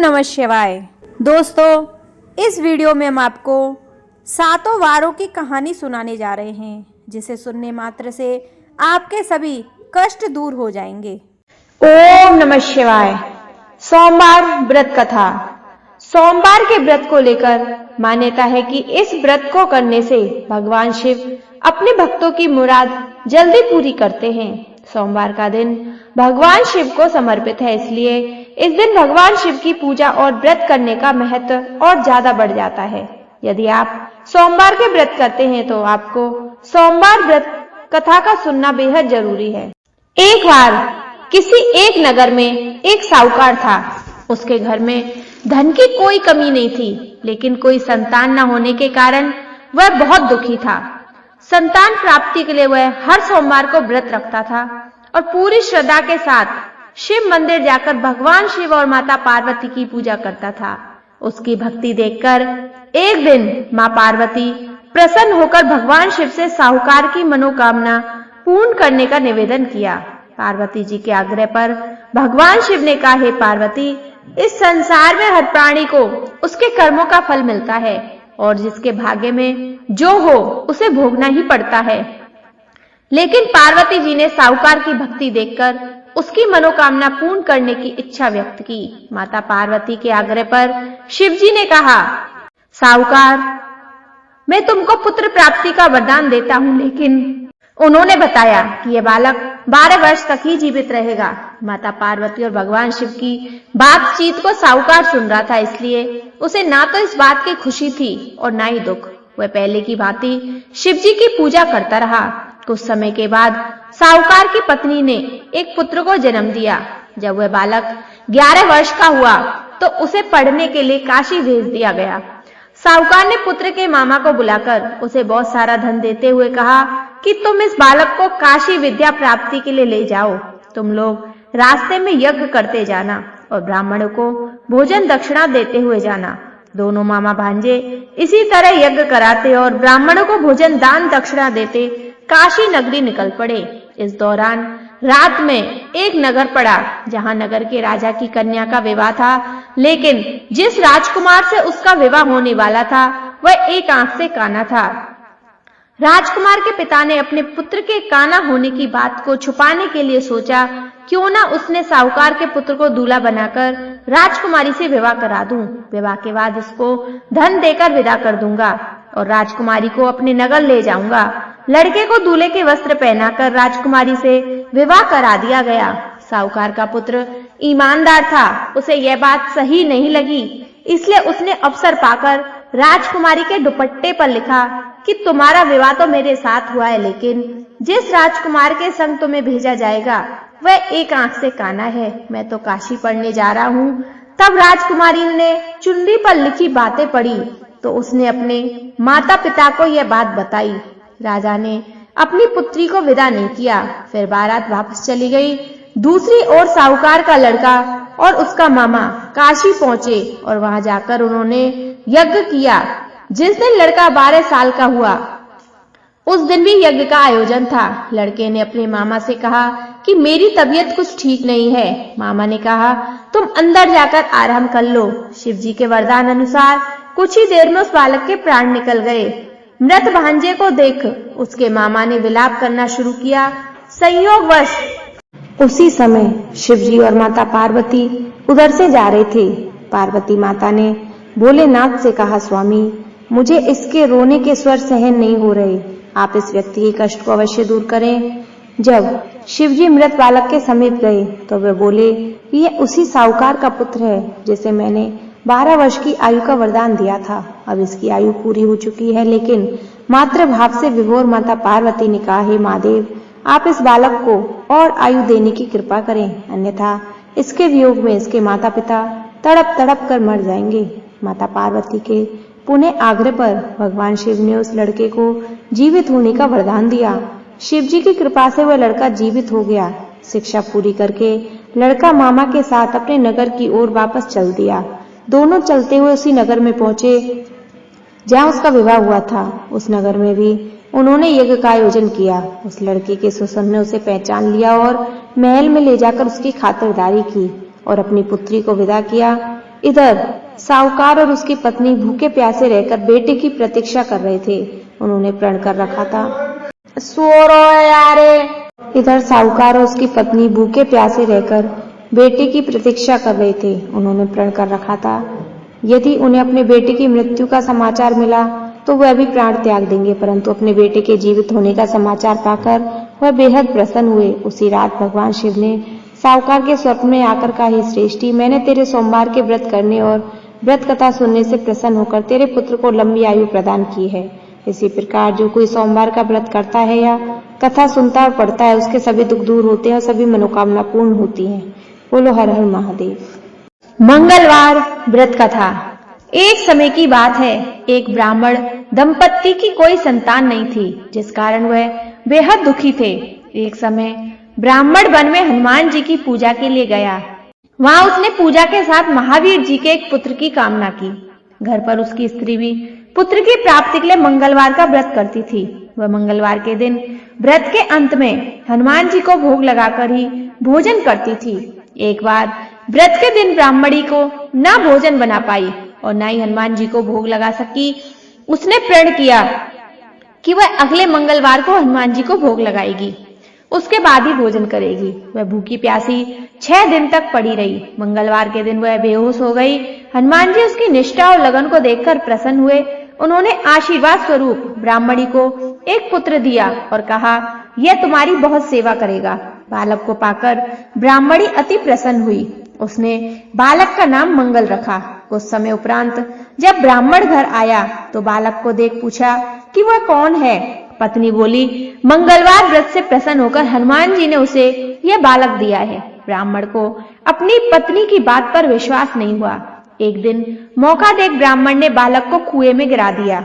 नमः शिवाय। दोस्तों, इस वीडियो में हम आपको 7 वारों की कहानी सुनाने जा रहे हैं, जिसे सुनने मात्र से आपके सभी कष्ट दूर हो जाएंगे। ओम नमः शिवाय। सोमवार व्रत कथा। सोमवार के व्रत को लेकर मान्यता है कि इस व्रत को करने से भगवान शिव अपने भक्तों की मुराद जल्दी पूरी करते हैं। सोमवार का दिन भगवान शिव को समर्पित है, इसलिए इस दिन भगवान शिव की पूजा और व्रत करने का महत्व और ज्यादा बढ़ जाता है। यदि आप सोमवार के व्रत करते हैं तो आपको सोमवार व्रत कथा का सुनना बेहद जरूरी है। एक बार किसी एक नगर में एक साहूकार था। उसके घर में धन की कोई कमी नहीं थी, लेकिन कोई संतान न होने के कारण वह बहुत दुखी था। संतान प्राप्ति के लिए वह हर सोमवार को व्रत रखता था और पूरी श्रद्धा के साथ शिव मंदिर जाकर भगवान शिव और माता पार्वती की पूजा करता था। उसकी भक्ति देखकर एक दिन मां पार्वती प्रसन्न होकर भगवान शिव से साहूकार की मनोकामना पूर्ण करने का निवेदन किया। पार्वती जी के आग्रह पर भगवान शिव ने कहा, हे पार्वती, इस संसार में हर प्राणी को उसके कर्मों का फल मिलता है और जिसके भाग्य में जो हो उसे भोगना ही पड़ता है। लेकिन पार्वती जी ने साहूकार की भक्ति देखकर उसकी मनोकामना पूर्ण करने की इच्छा व्यक्त की। माता पार्वती के आग्रह पर शिव जी ने कहा, साहूकार, मैं तुमको पुत्र प्राप्ति का वरदान देता हूं, लेकिन उन्होंने बताया कि यह बालक 12 वर्ष तक ही जीवित रहेगा। माता पार्वती और भगवान शिव की बातचीत को साहूकार सुन रहा था, इसलिए उसे ना तो इस बात की खुशी थी और ना ही दुख। वह पहले की भांति शिव जी की पूजा करता रहा। कुछ समय के बाद साहूकार की पत्नी ने एक पुत्र को जन्म दिया। जब वह बालक 11 वर्ष का हुआ तो उसे पढ़ने के लिए काशी भेज दिया गया। साहूकार ने पुत्र के मामा को बुलाकर उसे बहुत सारा धन देते हुए कहा कि तुम इस बालक को काशी विद्या प्राप्ति के लिए ले जाओ। तुम लोग रास्ते में यज्ञ करते जाना और ब्राह्मणों को भोजन दक्षिणा देते हुए जाना। दोनों मामा भांजे इसी तरह यज्ञ कराते और ब्राह्मणों को भोजन दान दक्षिणा देते काशी नगरी निकल पड़े। इस दौरान रात में एक नगर पड़ा, जहां नगर के राजा की कन्या का विवाह था, लेकिन जिस राजकुमार से उसका विवाह होने वाला था वह एक आंख से काना था। राजकुमार के पिता ने अपने पुत्र के काना होने की बात को छुपाने के लिए सोचा, क्यों ना उसने साहूकार के पुत्र को दूल्हा बनाकर राजकुमारी से विवाह करा दूं। विवाह के बाद इसको धन देकर विदा कर दूंगा और राजकुमारी को अपने नगर ले जाऊंगा। लड़के को दूल्हे के वस्त्र पहनाकर राजकुमारी से विवाह करा दिया गया। साहूकार का पुत्र ईमानदार था, उसे यह बात सही नहीं लगी, इसलिए उसने अवसर पाकर राजकुमारी के दुपट्टे पर लिखा कि तुम्हारा विवाह तो मेरे साथ हुआ है, लेकिन जिस राजकुमार के संग तुम्हें भेजा जाएगा वह एक आंख से काना है। मैं तो काशी पढ़ने जा रहा हूँ। तब राजकुमारी ने चुनरी पर लिखी बातें पढ़ी तो उसने अपने माता पिता को यह बात बताई। राजा ने अपनी पुत्री को विदा नहीं किया। फिर बारात वापस चली गई। दूसरी ओर साहूकार का लड़का और उसका मामा काशी पहुंचे और वहां जाकर उन्होंने यज्ञ किया। जिस दिन लड़का 12 साल का हुआ उस दिन भी यज्ञ का आयोजन था। लड़के ने अपने मामा से कहा कि मेरी तबीयत कुछ ठीक नहीं है। मामा ने कहा, तुम अंदर जाकर आराम कर लो। शिव जी के वरदान अनुसार कुछ ही देर में उस बालक के प्राण निकल गए। मृत भांजे को देख उसके मामा ने विलाप करना शुरू किया। संयोगवश उसी समय शिवजी और माता पार्वती उधर से जा रहे थे। पार्वती माता ने भोलेनाथ से कहा, स्वामी, मुझे इसके रोने के स्वर सहन नहीं हो रहे, आप इस व्यक्ति के कष्ट को अवश्य दूर करें। जब शिवजी मृत बालक के समीप गए तो वे बोले, यह उसी साहूकार का पुत्र है जिसे मैंने 12 वर्ष की आयु का वरदान दिया था। अब इसकी आयु पूरी हो चुकी है, लेकिन मातृभाव से विभोर माता पार्वती ने कहा, हे महादेव, आप इस बालक को और आयु देने की कृपा करें, अन्यथा इसके वियोग में इसके माता पिता तड़प तड़प कर मर जाएंगे। माता पार्वती के पुनः आग्रह पर भगवान शिव ने उस लड़के को जीवित होने का वरदान दिया। शिव जी की कृपा से वह लड़का जीवित हो गया। शिक्षा पूरी करके लड़का मामा के साथ अपने नगर की ओर वापस चल दिया। दोनों चलते हुए उसी नगर में पहुंचे जहां उसका विवाह हुआ था। उस नगर में भी उन्होंने यज्ञ का आयोजन किया। उस लड़के के सुसर ने उसे पहचान लिया और महल में ले जाकर उसकी खातिरदारी की और अपनी पुत्री को विदा किया। इधर साहूकार और उसकी पत्नी भूखे प्यासे रहकर बेटे की प्रतीक्षा कर रहे थे। उन्होंने प्रण कर रखा था। सो रो यारे। इधर साहूकार और उसकी पत्नी भूखे प्यासे रहकर बेटे की प्रतीक्षा कर रहे थे। उन्होंने प्रण कर रखा था, यदि उन्हें अपने बेटे की मृत्यु का समाचार मिला तो वह भी प्राण त्याग देंगे, परंतु अपने बेटे के जीवित होने का समाचार पाकर वह बेहद प्रसन्न हुए। उसी रात भगवान शिव ने साहूकार के स्वप्न में आकर कहा, हे श्रेष्ठी, मैंने तेरे सोमवार के व्रत करने और व्रत कथा सुनने से प्रसन्न होकर तेरे पुत्र को लंबी आयु प्रदान की है। इसी प्रकार जो कोई सोमवार का व्रत करता है या कथा सुनता और पढ़ता है, उसके सभी दुख दूर होते हैं और सभी मनोकामना पूर्ण होती हैं। बोलो हर हर महादेव। मंगलवार व्रत कथा। एक समय की बात है, एक ब्राह्मण दंपत्ति की कोई संतान नहीं थी, जिस कारण वह बेहद दुखी थे। एक समय ब्राह्मण वन में हनुमान जी की पूजा के लिए गया। वहां उसने पूजा के साथ महावीर जी के एक पुत्र की कामना की। घर पर उसकी स्त्री भी पुत्र की प्राप्ति के लिए मंगलवार का व्रत करती थी। वह मंगलवार के दिन व्रत के अंत में हनुमान जी को भोग लगाकर ही भोजन करती थी। एक बार व्रत के दिन ब्राह्मणी को न भोजन बना पाई और न ही हनुमान जी को भोग लगा सकी। उसने प्रण किया कि वह अगले मंगलवार को हनुमान जी को भोग लगाएगी, उसके बाद ही भोजन करेगी। वह भूखी प्यासी 6 दिन तक पड़ी रही। मंगलवार के दिन वह बेहोश हो गई। हनुमान जी उसकी निष्ठा और लगन को देखकर प्रसन्न हुए। उन्होंने आशीर्वाद स्वरूप ब्राह्मणी को एक पुत्र दिया और कहा, यह तुम्हारी बहुत सेवा करेगा। बालक को पाकर ब्राह्मणी अति प्रसन्न हुई। उसने बालक का नाम मंगल रखा। कुछ समय उपरांत जब ब्राह्मण घर आया तो बालक को देख पूछा कि वह कौन है। पत्नी बोली, मंगलवार व्रत से प्रसन्न होकर हनुमान जी ने उसे यह बालक दिया है। ब्राह्मण को अपनी पत्नी की बात पर विश्वास नहीं हुआ। एक दिन मौका देख ब्राह्मण ने बालक को कुएं में गिरा दिया।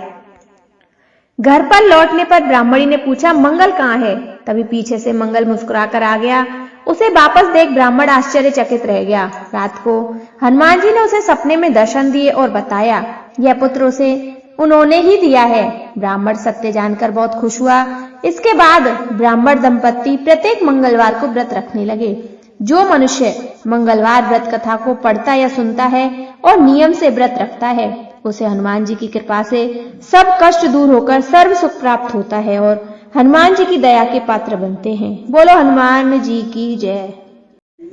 घर पर लौटने पर ब्राह्मणी ने पूछा, मंगल कहाँ है? तभी पीछे से मंगल मुस्कुराकर आ गया। उसे वापस देख ब्राह्मण आश्चर्यचकित रह गया। रात को हनुमान जी ने उसे सपने में दर्शन दिए और बताया, यह पुत्र उसे उन्होंने ही दिया है। ब्राह्मण सत्य जानकर बहुत खुश हुआ। इसके बाद ब्राह्मण दंपत्ति प्रत्येक मंगलवार को व्रत रखने लगे। जो मनुष्य मंगलवार व्रत कथा को पढ़ता या सुनता है और नियम से व्रत रखता है, उसे हनुमान जी की कृपा से सब कष्ट दूर होकर सर्व सुख प्राप्त होता है और हनुमान जी की दया के पात्र बनते हैं। बोलो हनुमान जी की जय।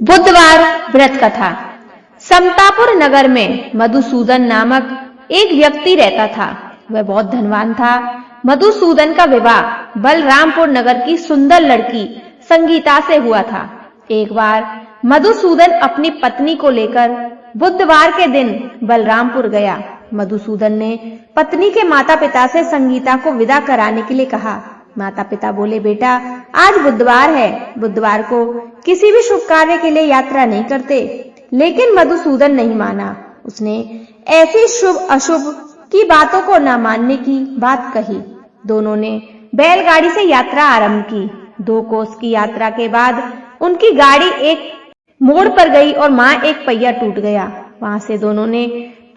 बुधवार व्रत कथा। समतापुर नगर में मधुसूदन नामक एक व्यक्ति रहता था। वह बहुत धनवान था। मधुसूदन का विवाह बलरामपुर नगर की सुंदर लड़की संगीता से हुआ था। एक बार मधुसूदन अपनी पत्नी को लेकर बुधवार के दिन बलरामपुर गया। मधुसूदन ने पत्नी के माता पिता से संगीता को विदा कराने के लिए कहा। माता पिता बोले, बेटा आज बुधवार है, बुधवार को किसी भी शुभ कार्य के लिए यात्रा नहीं करते। लेकिन मधुसूदन नहीं माना। उसने ऐसी शुभ अशुभ की बातों को न मानने की बात कही। दोनों ने बैलगाड़ी से यात्रा आरंभ की। 2 कोस की यात्रा के बाद उनकी गाड़ी एक मोड़ पर गई और वहां एक पहिया टूट गया। वहां से दोनों ने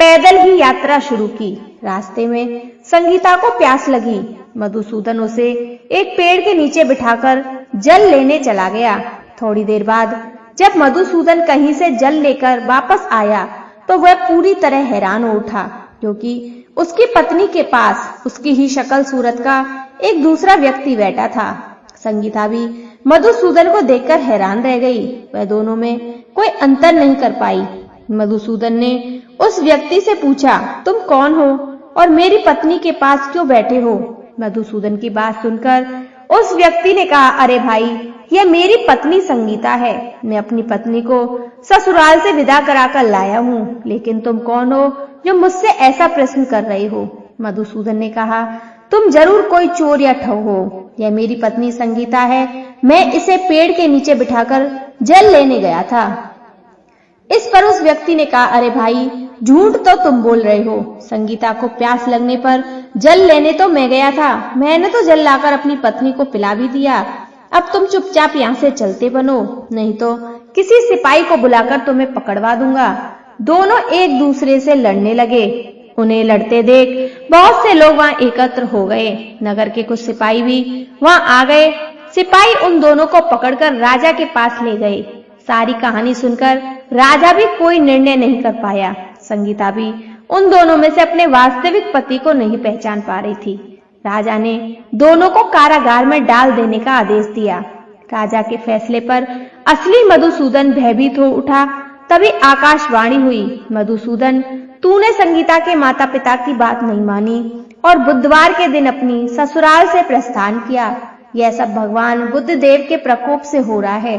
पैदल ही यात्रा शुरू की। रास्ते में संगीता को प्यास लगी। मधुसूदन उसे एक पेड़ के नीचे बिठाकर जल लेने चला गया। थोड़ी देर बाद जब मधुसूदन कहीं से जल लेकर वापस आया तो वह पूरी तरह हैरान हो उठा, क्योंकि उसकी पत्नी के पास उसकी ही शक्ल सूरत का एक दूसरा व्यक्ति बैठा था। संगीता भी मधुसूदन को देखकर हैरान रह गई। वह दोनों में कोई अंतर नहीं कर पाई। मधुसूदन ने उस व्यक्ति से पूछा, तुम कौन हो और मेरी पत्नी के पास क्यों बैठे हो? मधुसूदन की बात सुनकर उस व्यक्ति ने कहा, अरे भाई, यह मेरी पत्नी संगीता है। मैं अपनी पत्नी को ससुराल से विदा कराकर लाया हूँ, लेकिन तुम कौन हो जो मुझसे ऐसा प्रश्न कर रहे हो? मधुसूदन ने कहा, तुम जरूर कोई चोर या ठग हो। यह मेरी पत्नी संगीता है। मैं इसे पेड़ के नीचे बिठाकर जल लेने गया था। इस पर उस व्यक्ति ने कहा, अरे भाई, झूठ तो तुम बोल रहे हो। संगीता को प्यास लगने पर जल लेने तो मैं गया था। मैंने तो जल लाकर अपनी पत्नी को पिला भी दिया। अब तुम चुपचाप यहाँ से चलते बनो, नहीं तो किसी सिपाही को बुलाकर तुम्हें पकड़वा दूंगा। दोनों एक दूसरे से लड़ने लगे। उन्हें लड़ते देख बहुत से लोग वहां एकत्र हो गए। नगर के कुछ सिपाही भी वहां आ गए। सिपाही उन दोनों को पकड़कर राजा के पास ले गए। सारी कहानी सुनकर राजा भी कोई निर्णय नहीं कर पाया। संगीता भी उन दोनों में से अपने वास्तविक पति को नहीं पहचान पा रही थी। राजा ने दोनों को कारागार में डाल देने का आदेश दिया। राजा के फैसले पर असली मधुसूदन भयभीत हो उठा। तभी आकाशवाणी हुई, मधुसूदन, तूने संगीता के माता पिता की बात नहीं मानी और बुधवार के दिन अपनी ससुराल से प्रस्थान किया। यह सब भगवान बुद्धदेव के प्रकोप से हो रहा है।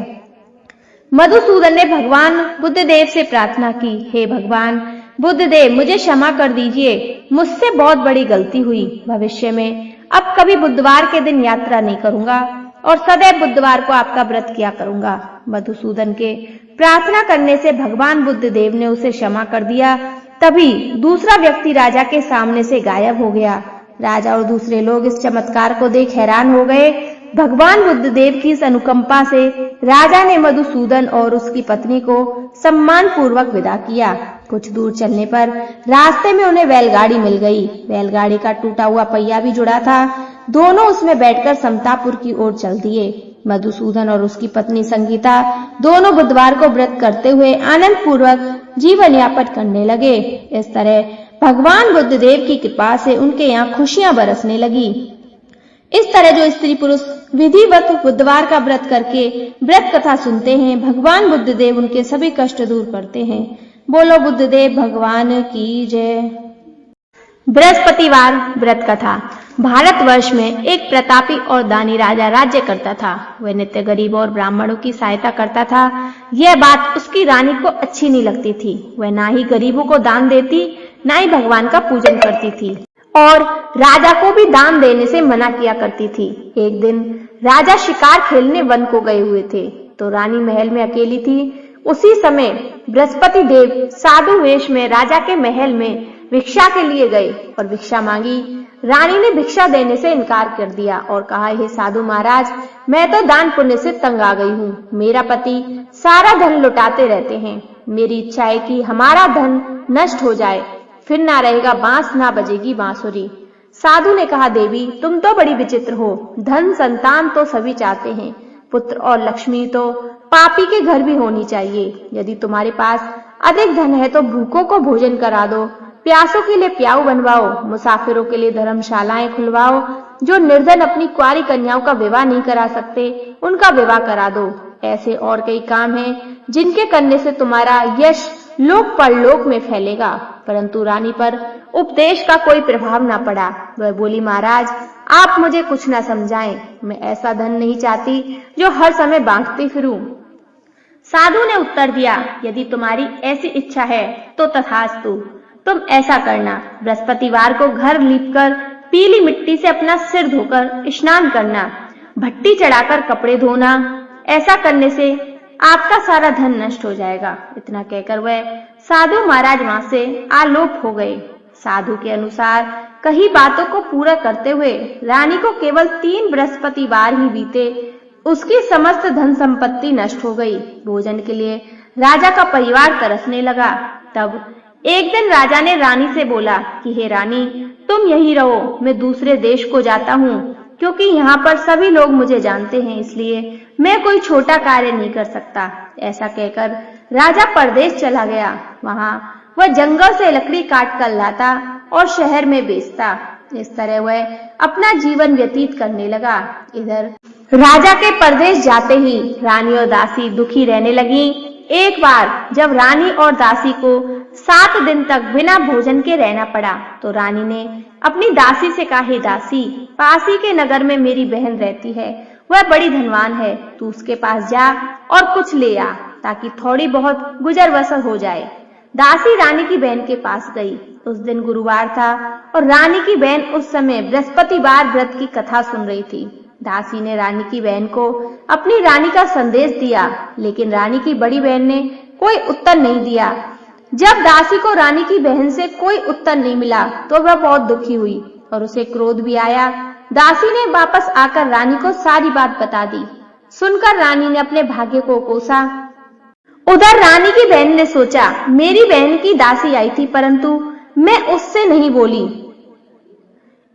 मधुसूदन ने भगवान बुद्धदेव से प्रार्थना की, हे भगवान बुद्धदेव, मुझे क्षमा कर दीजिए, मुझसे बहुत बड़ी गलती हुई। भविष्य में अब कभी बुधवार के दिन यात्रा नहीं करूंगा और सदैव बुधवार को आपका व्रत किया करूंगा। मधुसूदन के प्रार्थना करने से भगवान बुद्धदेव ने उसे क्षमा कर दिया। तभी दूसरा व्यक्ति राजा के सामने से गायब हो गया। राजा और दूसरे लोग इस चमत्कार को देख हैरान हो गए। भगवान बुद्धदेव की इस अनुकंपा से राजा ने मधुसूदन और उसकी पत्नी को सम्मान पूर्वक विदा किया। कुछ दूर चलने पर रास्ते में उन्हें बैलगाड़ी मिल गई। बैलगाड़ी का टूटा हुआ पहिया भी जुड़ा था। दोनों उसमें बैठकर समतापुर की ओर चल दिए। मधुसूदन और उसकी पत्नी संगीता दोनों बुधवार को व्रत करते हुए आनंद पूर्वक जीवन यापन करने लगे। इस तरह भगवान बुद्धदेव की कृपा से उनके यहाँ खुशियां बरसने लगी। इस तरह जो स्त्री पुरुष विधिवत बुधवार का व्रत करके व्रत कथा सुनते हैं, भगवान बुद्धदेव उनके सभी कष्ट दूर करते हैं। बोलो बुद्धदेव भगवान की जय। बृहस्पतिवार व्रत कथा। भारतवर्ष में एक प्रतापी और दानी राजा राज्य करता था। वह नित्य गरीबों और ब्राह्मणों की सहायता करता था। यह बात उसकी रानी को अच्छी नहीं लगती थी। वह ना ही गरीबों को दान देती, ना ही भगवान का पूजन करती थी और राजा को भी दान देने से मना किया करती थी। एक दिन राजा शिकार खेलने वन को गए हुए थे तो रानी महल में अकेली थी। उसी समय बृहस्पति देव साधु वेश में राजा के महल में भिक्षा के लिए गए और भिक्षा मांगी। रानी ने भिक्षा देने से इनकार कर दिया और कहा, हे साधु महाराज, मैं तो दान पुण्य से तंग आ गई हूँ। मेरा पति सारा धन लुटाते रहते हैं। मेरी इच्छा है कि हमारा धन नष्ट हो जाए, फिर ना रहेगा बांस, ना बजेगी बांसुरी। साधु ने कहा, देवी तुम तो बड़ी विचित्र हो। धन संतान तो सभी चाहते हैं, पुत्र और लक्ष्मी तो पापी के घर भी होनी चाहिए। यदि तुम्हारे पास अधिक धन है तो भूखों को भोजन करा दो, प्यासों के लिए प्याऊ बनवाओ, मुसाफिरों के लिए धर्मशालाएं खुलवाओ। जो निर्धन अपनी कुंवारी कन्याओं का विवाह नहीं करा सकते, उनका विवाह करा दो। ऐसे और कई काम हैं जिनके करने से तुम्हारा यश लोक परलोक में फैलेगा। परंतु रानी पर उपदेश का कोई प्रभाव ना पड़ा। वह बोली, महाराज आप मुझे कुछ ना समझाएं। मैं ऐसा धन नहीं चाहती जो हर समय बांटती फिरूं। साधु ने उत्तर दिया, यदि तुम्हारी ऐसी इच्छा है तो तथास्तु, तुम ऐसा करना, बृहस्पतिवार को घर लीपकर पीली मिट्टी से अपना सिर धोकर स्नान करना, भट्टी चढ़ाकर कपड़े धोना। ऐसा करने से आपका सारा धन नष्ट हो जाएगा। इतना कहकर वह साधु महाराज वहां से आलोप हो गए। साधु के अनुसार कई बातों को पूरा करते हुए रानी को केवल 3 बृहस्पतिवार ही बीते, उसकी समस्त धन संपत्ति नष्ट हो गई। भोजन के लिए राजा का परिवार तरसने लगा। तब एक दिन राजा ने रानी से बोला कि हे रानी, तुम यहीं रहो, मैं दूसरे देश को जाता हूँ, क्योंकि यहाँ पर सभी लोग मुझे जानते हैं, इसलिए मैं कोई छोटा कार्य नहीं कर सकता। ऐसा कहकर राजा परदेश चला गया। वहां वह जंगल से लकड़ी काट कर लाता और शहर में बेचता। इस तरह वह अपना जीवन व्यतीत करने लगा। इधर राजा के परदेश जाते ही रानी और दासी दुखी रहने लगी। एक बार जब रानी और दासी को 7 दिन तक बिना भोजन के रहना पड़ा तो रानी ने अपनी दासी से कहा, हे दासी, पास ही के नगर में मेरी बहन रहती है, वह बड़ी धनवान है, तू उसके पास जा और कुछ ले आ ताकि थोड़ी बहुत गुजर बसर हो जाए। दासी रानी की बहन के पास गई। उस दिन गुरुवार था और रानी की बहन उस समय बृहस्पतिवार व्रत की कथा सुन रही थी। दासी ने रानी की बहन को अपनी रानी का संदेश दिया, लेकिन रानी की बड़ी बहन ने कोई उत्तर नहीं दिया। जब दासी को रानी की बहन से कोई उत्तर नहीं मिला तो वह बहुत दुखी हुई और उसे क्रोध भी आया। दासी ने वापस आकर रानी को सारी बात बता दी। सुनकर रानी ने अपने भाग्य को कोसा। उधर रानी की बहन ने सोचा, मेरी बहन की दासी आई थी परंतु मैं उससे नहीं बोली,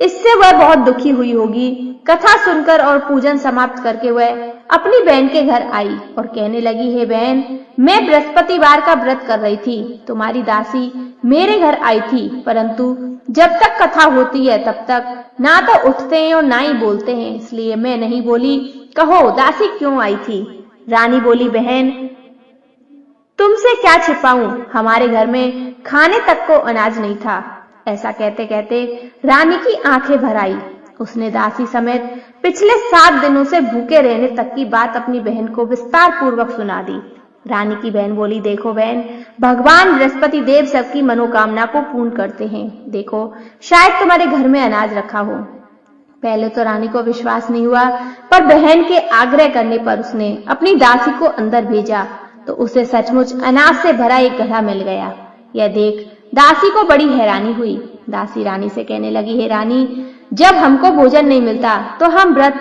इससे वह बहुत दुखी हुई होगी। कथा सुनकर और पूजन समाप्त करके वह अपनी बहन के घर आई और कहने लगी, हे बहन, मैं बृहस्पतिवार का व्रत कर रही थी, तुम्हारी दासी मेरे घर आई थी, परंतु जब तक कथा होती है तब तक ना तो उठते हैं और ना ही बोलते हैं, इसलिए मैं नहीं बोली। कहो दासी क्यों आई थी? रानी बोली, बहन तुमसे क्या छिपाऊं, हमारे घर में खाने तक को अनाज नहीं था। ऐसा कहते कहते रानी की आंखें भर आई। उसने दासी समेत पिछले 7 दिनों से भूखे रहने तक की बात अपनी बहन को विस्तार पूर्वक सुना दी। रानी की बहन बोली, देखो बहन, भगवान बृहस्पति देव सबकी मनोकामना को पूर्ण करते हैं। देखो शायद तुम्हारे घर में अनाज रखा हो। पहले तो रानी को विश्वास नहीं हुआ, पर बहन के आग्रह करने पर उसने अपनी दासी को अंदर भेजा तो उसे सचमुच अनाज से भरा एक घड़ा मिल गया। यह देख दासी को बड़ी हैरानी हुई। दासी रानी से कहने लगी, हे रानी, जब हमको भोजन नहीं मिलता तो हम व्रत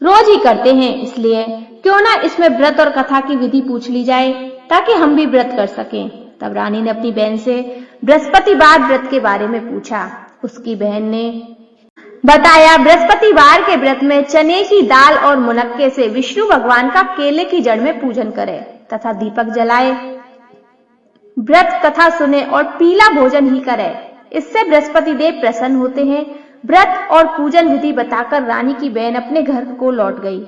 रोज ही करते हैं, इसलिए क्यों ना इसमें व्रत और कथा की विधि पूछ ली जाए ताकि हम भी व्रत कर सकें। तब रानी ने अपनी बहन से बृहस्पतिवार व्रत के बारे में पूछा। उसकी बहन ने बताया, बृहस्पतिवार के व्रत में चने की दाल और मुनक्के से विष्णु भगवान का केले की जड़ में पूजन करें तथा दीपक जलाए, व्रत कथा सुने और पीला भोजन ही करे। इससे बृहस्पति देव प्रसन्न होते हैं। व्रत और पूजन विधि बताकर रानी की बहन अपने घर को लौट गई।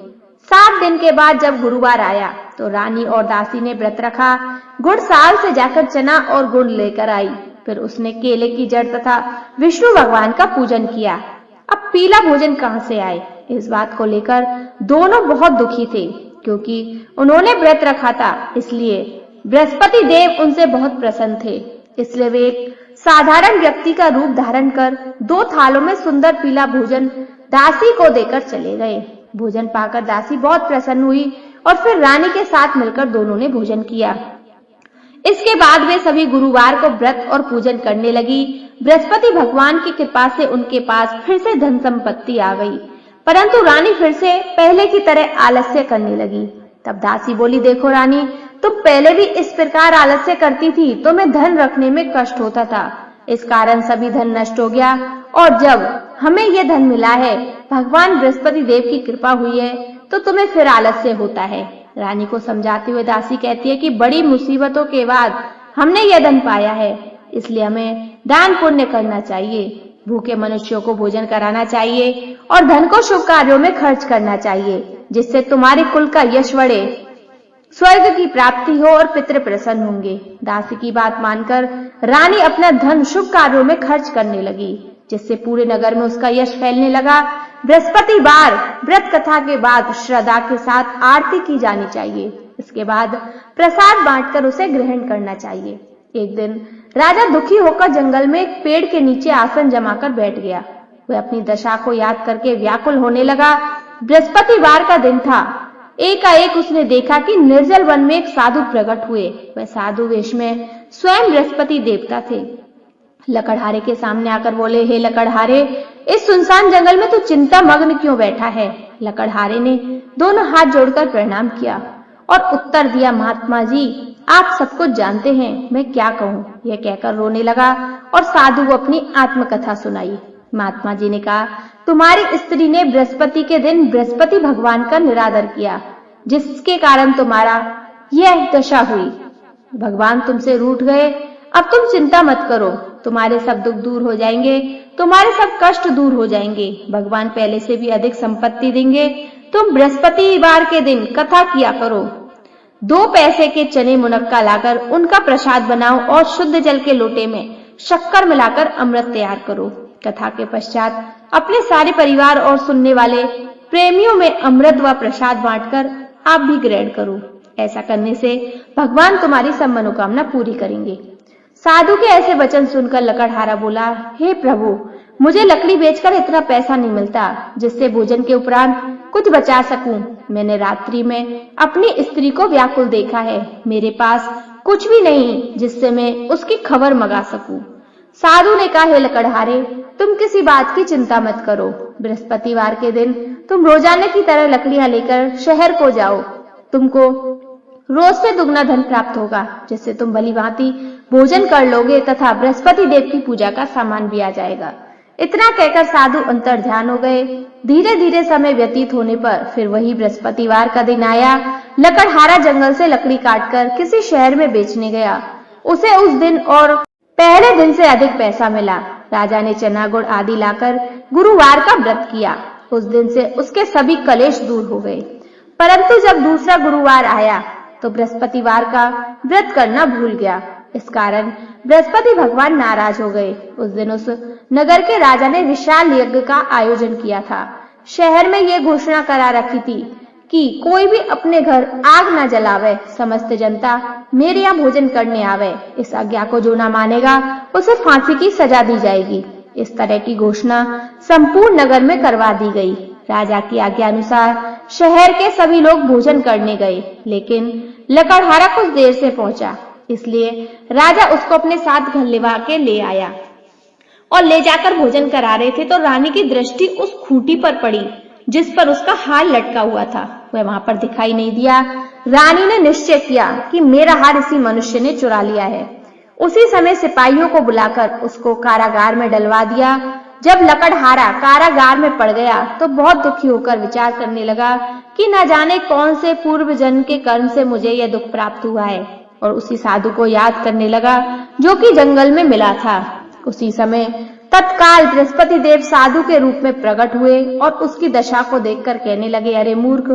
7 दिन के बाद जब गुरुवार आया तो रानी और दासी ने व्रत रखा। गुड़साल से जाकर चना और गुड़ लेकर आई। फिर उसने केले की जड़ तथा विष्णु भगवान का पूजन किया। अब पीला भोजन कहां से आए, इस बात को लेकर दोनों बहुत दुखी थे, क्योंकि उन्होंने व्रत रखा था, इसलिए बृहस्पति देव उनसे बहुत प्रसन्न थे। इसलिए वे एक साधारण व्यक्ति का रूप धारण कर 2 थालों में सुंदर पीला भोजन दासी को देकर चले गए। भोजन पाकर दासी बहुत प्रसन्न हुई और फिर रानी के साथ मिलकर दोनों ने भोजन किया। इसके बाद वे सभी गुरुवार को व्रत और पूजन करने लगी। बृहस्पति भगवान की कृपा से उनके पास फिर से धन संपत्ति आ गई, परंतु रानी फिर से पहले की तरह आलस्य करने लगी। तब दासी बोली, देखो रानी, तुम पहले भी इस प्रकार आलस्य करती थी तो मैं धन रखने में कष्ट होता था, इस कारण सभी धन नष्ट हो गया, और जब हमें यह धन मिला है, भगवान बृहस्पति देव की कृपा हुई है, तो तुम्हें फिर आलस्य होता है। रानी को समझाते हुए दासी कहती है कि बड़ी मुसीबतों के बाद हमने यह धन पाया है, इसलिए हमें दान पुण्य करना चाहिए, भूखे मनुष्यों को भोजन कराना चाहिए और धन को शुभ कार्यों में खर्च करना चाहिए, जिससे तुम्हारे कुल का यश बढ़े, स्वर्ग की प्राप्ति हो और पितृ प्रसन्न होंगे। दासी की बात मानकर रानी अपना धन शुभ कार्यों में खर्च करने लगी, जिससे पूरे नगर में उसका यश फैलने लगा। बृहस्पतिवार व्रत कथा के बाद श्रद्धा के साथ आरती की जानी चाहिए। इसके बाद प्रसाद बांटकर उसे ग्रहण करना चाहिए। एक दिन राजा दुखी होकर जंगल में एक पेड़ के नीचे आसन जमाकर बैठ गया। वह अपनी दशा को याद करके व्याकुल होने लगा। बृहस्पतिवार का दिन था। एकाएक उसने देखा कि निर्जल वन में एक साधु प्रकट हुए। वह साधु वेश में स्वयं बृहस्पति देवता थे। लकड़हारे के सामने आकर बोले, हे लकड़हारे, इस सुनसान जंगल में तू चिंता मग्न क्यों बैठा है? लकड़हारे ने दोनों हाथ जोड़कर प्रणाम किया और उत्तर दिया, महात्मा जी, आप सब कुछ जानते हैं, मैं क्या कहूँ। यह कहकर रोने लगा और साधु को अपनी आत्मकथा सुनाई। महात्मा जी ने कहा, तुम्हारी स्त्री ने बृहस्पति के दिन बृहस्पति भगवान का निरादर किया, जिसके कारण तुम्हारा यह दशा हुई। भगवान तुमसे रूठ गए। अब तुम चिंता मत करो, तुम्हारे सब दुख दूर हो जाएंगे, तुम्हारे सब कष्ट दूर हो जाएंगे। भगवान पहले से भी अधिक संपत्ति देंगे। तुम बृहस्पतिवार के दिन कथा किया करो। 2 पैसे के चने मुनक्का लाकर उनका प्रसाद बनाओ और शुद्ध जल के लोटे में शक्कर मिलाकर अमृत तैयार करो। कथा के पश्चात अपने सारे परिवार और सुनने वाले प्रेमियों में अमृत व प्रसाद बांटकर आप भी ग्रहण करो। ऐसा करने से भगवान तुम्हारी सब मनोकामना पूरी करेंगे। साधु के ऐसे वचन सुनकर लकड़हारा बोला, हे प्रभु, मुझे लकड़ी बेचकर इतना पैसा नहीं मिलता जिससे भोजन के उपरांत कुछ बचा सकूं। मैंने रात्रि में अपनी स्त्री को व्याकुल देखा है। मेरे पास कुछ भी नहीं जिससे मैं उसकी खबर मंगा सकूं। साधु ने कहा, हे लकड़हारे, तुम किसी बात की चिंता मत करो। बृहस्पतिवार के दिन तुम रोजाना की तरह लकड़ियां लेकर शहर को जाओ। तुमको रोज से दुगना धन प्राप्त होगा, जिससे तुम भलीभांति भोजन कर लोगे तथा बृहस्पति देव की पूजा का सामान भी आ जाएगा। इतना कहकर साधु अंतर ध्यान हो गए। धीरे धीरे समय व्यतीत होने पर फिर वही बृहस्पतिवार का दिन आया। लकड़हारा जंगल से लकड़ी काटकर किसी शहर में बेचने गया। उसे उस दिन और पहले दिन से अधिक पैसा मिला। राजा ने चना गुड़ आदि लाकर गुरुवार का व्रत किया। उस दिन से उसके सभी कलेश दूर हो गए। परंतु जब दूसरा गुरुवार आया तो बृहस्पतिवार का व्रत करना भूल गया। इस कारण बृहस्पति भगवान नाराज हो गए। उस दिन उस नगर के राजा ने विशाल यज्ञ का आयोजन किया था। शहर में यह घोषणा करा रखी थी कि कोई भी अपने घर आग न जलावे, समस्त जनता मेरे यहाँ भोजन करने आवे। इस आज्ञा को जो न मानेगा उसे फांसी की सजा दी जाएगी। इस तरह की घोषणा संपूर्ण नगर में करवा दी गई। राजा की आज्ञा अनुसार शहर के सभी लोग भोजन करने गए, लेकिन लकड़हारा कुछ देर से पहुंचा। इसलिए राजा उसको अपने साथ घर लिवा के ले आया और ले जाकर भोजन करा रहे थे तो रानी की दृष्टि उस खूंटी पर पड़ी जिस पर उसका हार लटका हुआ था। वह वहां पर दिखाई नहीं दिया। रानी ने निश्चय किया कि मेरा हार इसी मनुष्य ने चुरा लिया है। उसी समय सिपाहियों को बुलाकर उसको कारागार में डलवा दिया। जब लकड़हारा कारागार में पड़ गया तो बहुत दुखी होकर विचार करने लगा कि न जाने कौन से पूर्व जन्म के कर्म से मुझे यह दुख प्राप्त हुआ है, और उसी साधु को याद करने लगा जो कि जंगल में मिला था। उसी समय तत्काल बृहस्पति देव साधु के रूप में प्रकट हुए और उसकी दशा को देखकर कहने लगे, अरे मूर्ख,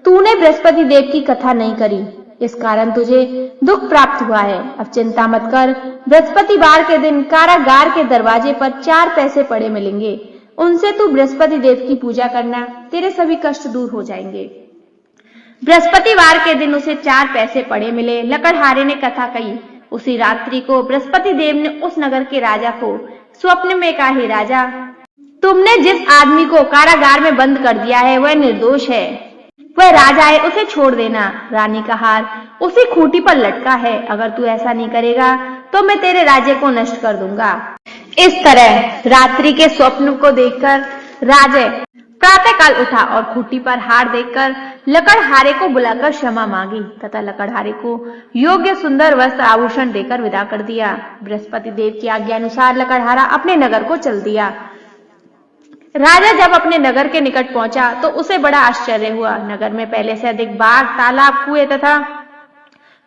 तूने बृहस्पति देव की कथा नहीं करी, इस कारण तुझे दुख प्राप्त हुआ है। अब चिंता मत कर, बृहस्पतिवार के दिन कारागार के दरवाजे पर 4 पैसे पड़े मिलेंगे। उनसे तू बृहस्पति देव की पूजा करना, तेरे सभी कष्ट दूर हो जाएंगे। बृहस्पतिवार के दिन उसे 4 पैसे पड़े मिले। लकड़हारे ने कथा कही। उसी रात्रि को बृहस्पति देव ने उस नगर के राजा को स्वप्न में कहा, हे राजा, तुमने जिस आदमी को कारागार में बंद कर दिया है वह निर्दोष है। वह राजा है, उसे छोड़ देना। रानी का हार उसी खूंटी पर लटका है। अगर तू ऐसा नहीं करेगा तो मैं तेरे राज्य को नष्ट कर दूंगा। इस तरह रात्रि के स्वप्न को देखकर राजा प्रातःकाल उठा और खूंटी पर हार देखकर लकड़हारे को बुलाकर क्षमा मांगी तथा लकड़हारे को योग्य सुंदर वस्त्र आभूषण देकर विदा कर दिया। बृहस्पति देव की आज्ञा अनुसार लकड़हारा अपने नगर को चल दिया। राजा जब अपने नगर के निकट पहुंचा तो उसे बड़ा आश्चर्य हुआ। नगर में पहले से अधिक बाग, तालाब, कुएं तथा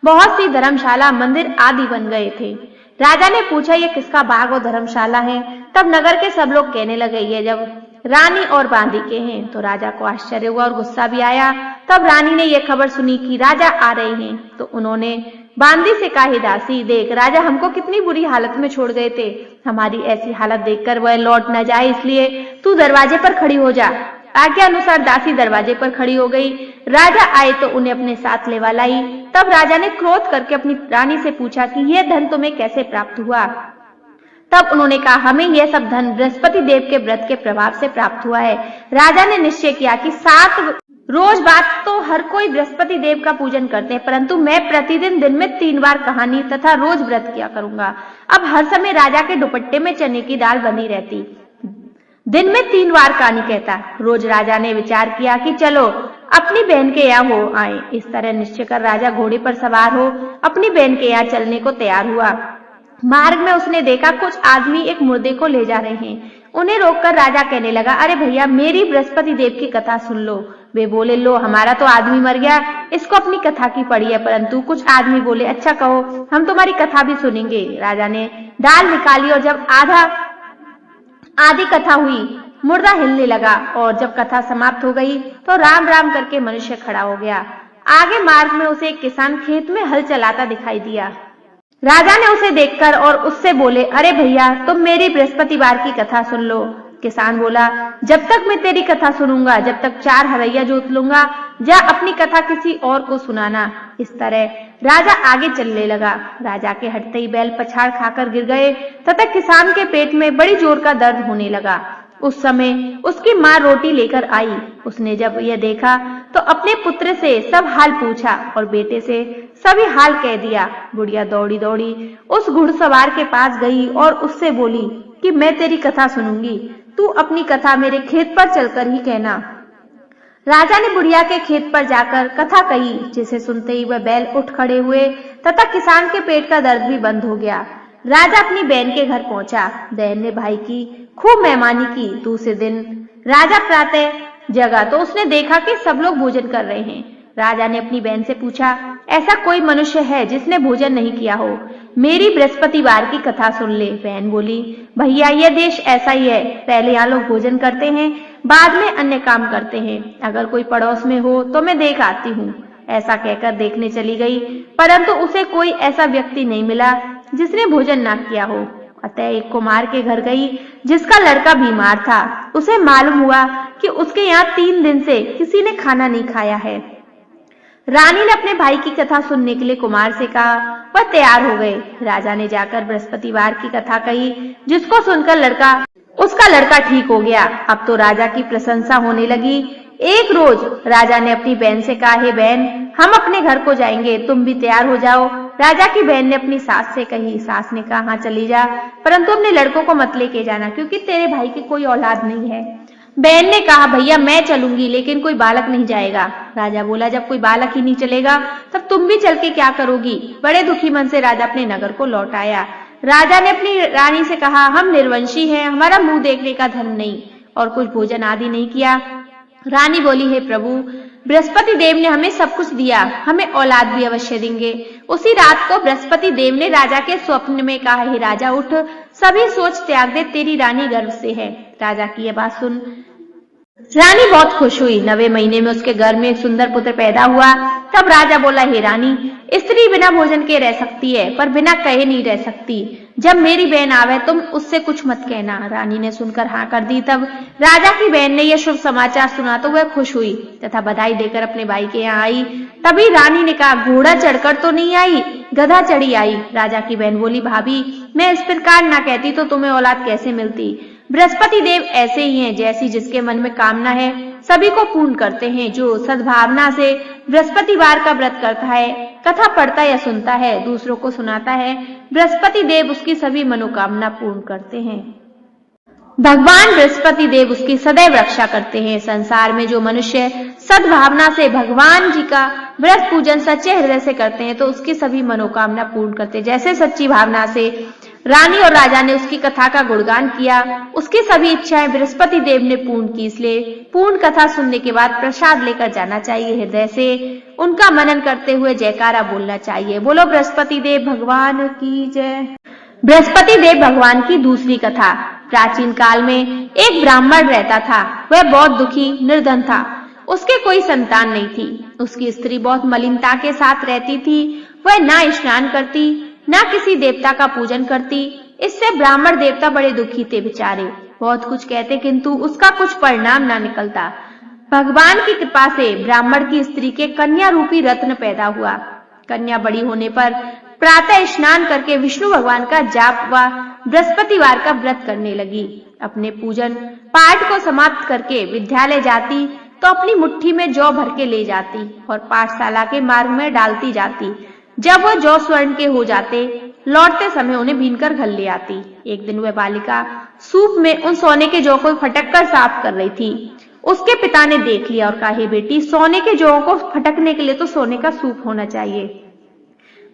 बहुत सी धर्मशाला, मंदिर आदि बन गए थे। राजा ने पूछा, ये किसका बाग और धर्मशाला है? तब नगर के सब लोग कहने लगे, ये जब रानी और बांदी के हैं। तो राजा को आश्चर्य हुआ और गुस्सा भी आया। तब रानी ने यह खबर सुनी कि राजा आ रहे हैं तो उन्होंने बांदी से कहा, हे दासी, देख, राजा हमको कितनी बुरी हालत में छोड़ गए थे। हमारी ऐसी हालत देखकर वह लौट न जाए, इसलिए तू दरवाजे पर खड़ी हो जा। आज्ञा अनुसार दासी दरवाजे पर खड़ी हो गई। राजा आए तो उन्हें अपने साथ लेवा लाई। तब राजा ने क्रोध करके अपनी रानी से पूछा कि यह धन तुम्हें कैसे प्राप्त हुआ? तब उन्होंने कहा, हमें यह सब धन बृहस्पति देव के व्रत के प्रभाव से प्राप्त हुआ है। राजा ने निश्चय किया कि 7 रोज बाद तो हर कोई बृहस्पति देव का पूजन करते हैं, परंतु मैं प्रतिदिन दिन में 3 बार कहानी तथा रोज व्रत किया करूंगा। अब हर समय राजा के दुपट्टे में चने की दाल बनी रहती। दिन में 3 बार कहानी कहता। रोज राजा ने विचार किया कि चलो अपनी बहन के यहाँ हो आए। इस तरह निश्चय कर राजा घोड़े पर सवार हो अपनी बहन के यहाँ चलने को तैयार हुआ। मार्ग में उसने देखा कुछ आदमी एक मुर्दे को ले जा रहे हैं। उन्हें रोककर राजा कहने लगा, अरे भैया, मेरी बृहस्पति देव की कथा सुन लो। वे बोले, लो, हमारा तो आदमी मर गया, इसको अपनी कथा की पड़ी है। परंतु कुछ आदमी बोले, अच्छा कहो, हम तुम्हारी कथा भी सुनेंगे। राजा ने दाल निकाली और जब आधी कथा हुई, मुर्दा हिलने लगा और जब कथा समाप्त हो गई तो राम राम करके मनुष्य खड़ा हो गया। आगे मार्ग में उसे एक किसान खेत में हल चलाता दिखाई दिया। राजा ने उसे देखकर और उससे बोले, अरे भैया, तुम मेरी बृहस्पतिवार की कथा सुन लो। किसान बोला, जब तक मैं तेरी कथा सुनूंगा, जब तक 4 हरैया जोत लूंगा। जा अपनी कथा किसी और को सुनाना। इस तरह राजा आगे चलने लगा। राजा के हटते ही बैल पछाड़ खाकर गिर गए तथा किसान के पेट में बड़ी जोर का दर्द होने लगा। उस समय उसकी माँ रोटी लेकर आई। उसने जब यह देखा तो अपने पुत्र से सब हाल पूछा और बेटे से सभी हाल कह दिया। बुढ़िया दौड़ी दौड़ी उस घुड़सवार के पास गई और उससे बोली कि मैं तेरी कथा सुनूंगी, तू अपनी कथा मेरे खेत पर चलकर ही कहना। राजा ने बुढ़िया के खेत पर जाकर कथा कही, जिसे सुनते ही वह बैल उठ खड़े हुए तथा किसान के पेट का दर्द भी बंद हो गया। राजा अपनी बहन के घर पहुंचा। बहन ने भाई की खूब मेहमानी की। दूसरे दिन राजा प्रातः जगा तो उसने देखा कि सब लोग भोजन कर रहे हैं। राजा ने अपनी बहन से पूछा, ऐसा कोई मनुष्य है जिसने भोजन नहीं किया हो? मेरी बृहस्पतिवार की कथा सुन ले। बहन बोली, भैया यह देश ऐसा ही है, पहले यहाँ लोग भोजन करते हैं, बाद में अन्य काम करते हैं। अगर कोई पड़ोस में हो तो मैं देख आती हूँ। ऐसा कहकर देखने चली गई, परंतु उसे कोई ऐसा व्यक्ति नहीं मिला जिसने भोजन ना किया हो। अतः एक कुमार के घर गई जिसका लड़का बीमार था। उसे मालूम हुआ कि उसके यहाँ 3 दिन से किसी ने खाना नहीं खाया है। रानी ने अपने भाई की कथा सुनने के लिए कुमार से कहा। वह तैयार हो गए। राजा ने जाकर बृहस्पतिवार की कथा कही, जिसको सुनकर उसका लड़का ठीक हो गया। अब तो राजा की प्रशंसा होने लगी। एक रोज राजा ने अपनी बहन से कहा, हे बहन, हम अपने घर को जाएंगे, तुम भी तैयार हो जाओ। राजा की बहन ने अपनी सास से कही। सास ने कहा, हाँ चली जा, परंतु अपने लड़कों को मत लेके जाना, क्योंकि तेरे भाई की कोई औलाद नहीं है। बहन ने कहा, भैया मैं चलूंगी, लेकिन कोई बालक नहीं जाएगा। राजा बोला, जब कोई बालक ही नहीं चलेगा तब तुम भी चल के क्या करोगी? बड़े दुखी मन से राजा अपने नगर को लौट आया। राजा ने अपनी रानी से कहा, हम निर्वंशी हैं, हमारा मुंह देखने का धन नहीं और कुछ भोजन आदि नहीं किया। रानी बोली, हे प्रभु, बृहस्पति देव ने हमें सब कुछ दिया, हमें औलाद भी अवश्य देंगे। उसी रात को बृहस्पति देव ने राजा के स्वप्न में कहा, हे राजा उठ, सभी सोच त्याग दे, तेरी रानी गर्भ से है। राजा की यह बात सुन रानी बहुत खुश हुई। 9वें महीने में उसके घर में एक सुंदर पुत्र पैदा हुआ। तब राजा बोला, हे रानी, स्त्री बिना भोजन के रह सकती है, पर बिना कहे नहीं रह सकती। जब मेरी बहन आवे तुम उससे कुछ मत कहना। रानी ने सुनकर हाँ कर दी। तब राजा की बहन ने यह शुभ समाचार सुना तो वह खुश हुई तथा बधाई देकर अपने भाई के यहाँ आई। तभी रानी ने कहा, घोड़ा चढ़कर तो नहीं आई, गधा चढ़ी आई। राजा की बहन बोली, भाभी, मैं इस प्रकार ना कहती तो तुम्हें औलाद कैसे मिलती? बृहस्पति देव ऐसे ही हैं, जैसी जिसके मन में कामना है सभी को पूर्ण करते हैं। जो सद्भावना से बृहस्पतिवार का व्रत करता है, कथा पढ़ता या सुनता है, दूसरों को सुनाता है, बृहस्पति देव उसकी सभी मनोकामना पूर्ण करते हैं। भगवान बृहस्पति देव उसकी सदैव रक्षा करते हैं। संसार में जो मनुष्य सद्भावना से भगवान जी का व्रत पूजन सच्चे हृदय से करते हैं तो उसकी सभी मनोकामना पूर्ण करते हैं। जैसे सच्ची भावना से रानी और राजा ने उसकी कथा का गुणगान किया, उसकी सभी इच्छाएं बृहस्पति देव ने पूर्ण की। इसलिए पूर्ण कथा सुनने के बाद प्रसाद लेकर जाना चाहिए। हृदय से उनका मनन करते हुए जयकारा बोलना चाहिए। बोलो बृहस्पति देव भगवान की जय। बृहस्पति देव भगवान की दूसरी कथा। प्राचीन काल में एक ब्राह्मण रहता था। वह बहुत दुखी निर्धन था। उसके कोई संतान नहीं थी। उसकी स्त्री बहुत मलिनता के साथ रहती थी। वह ना स्नान करती, ना किसी देवता का पूजन करती। इससे ब्राह्मण देवता बड़े दुखी थे बेचारे। बहुत कुछ कहते किंतु उसका कुछ परिणाम ना निकलता। भगवान की कृपा से ब्राह्मण की स्त्री के कन्या रूपी रत्न पैदा हुआ। कन्या बड़ी होने पर प्रातः स्नान करके विष्णु भगवान का जाप व बृहस्पतिवार का व्रत करने लगी। अपने पूजन पाठ को समाप्त करके विद्यालय जाती तो अपनी मुट्ठी में जौ भर के ले जाती और पाठशाला के मार्ग में डालती जाती। जब वह जौ स्वर्ण के हो जाते, लौटते समय उन्हें बीनकर घर ले आती। एक दिन वह बालिका सूप में उन सोने के जौ को फटक कर साफ कर रही थी। उसके पिता ने देख लिया और कहा, हे बेटी, सोने के जौ को फटकने के लिए तो सोने का सूप होना चाहिए।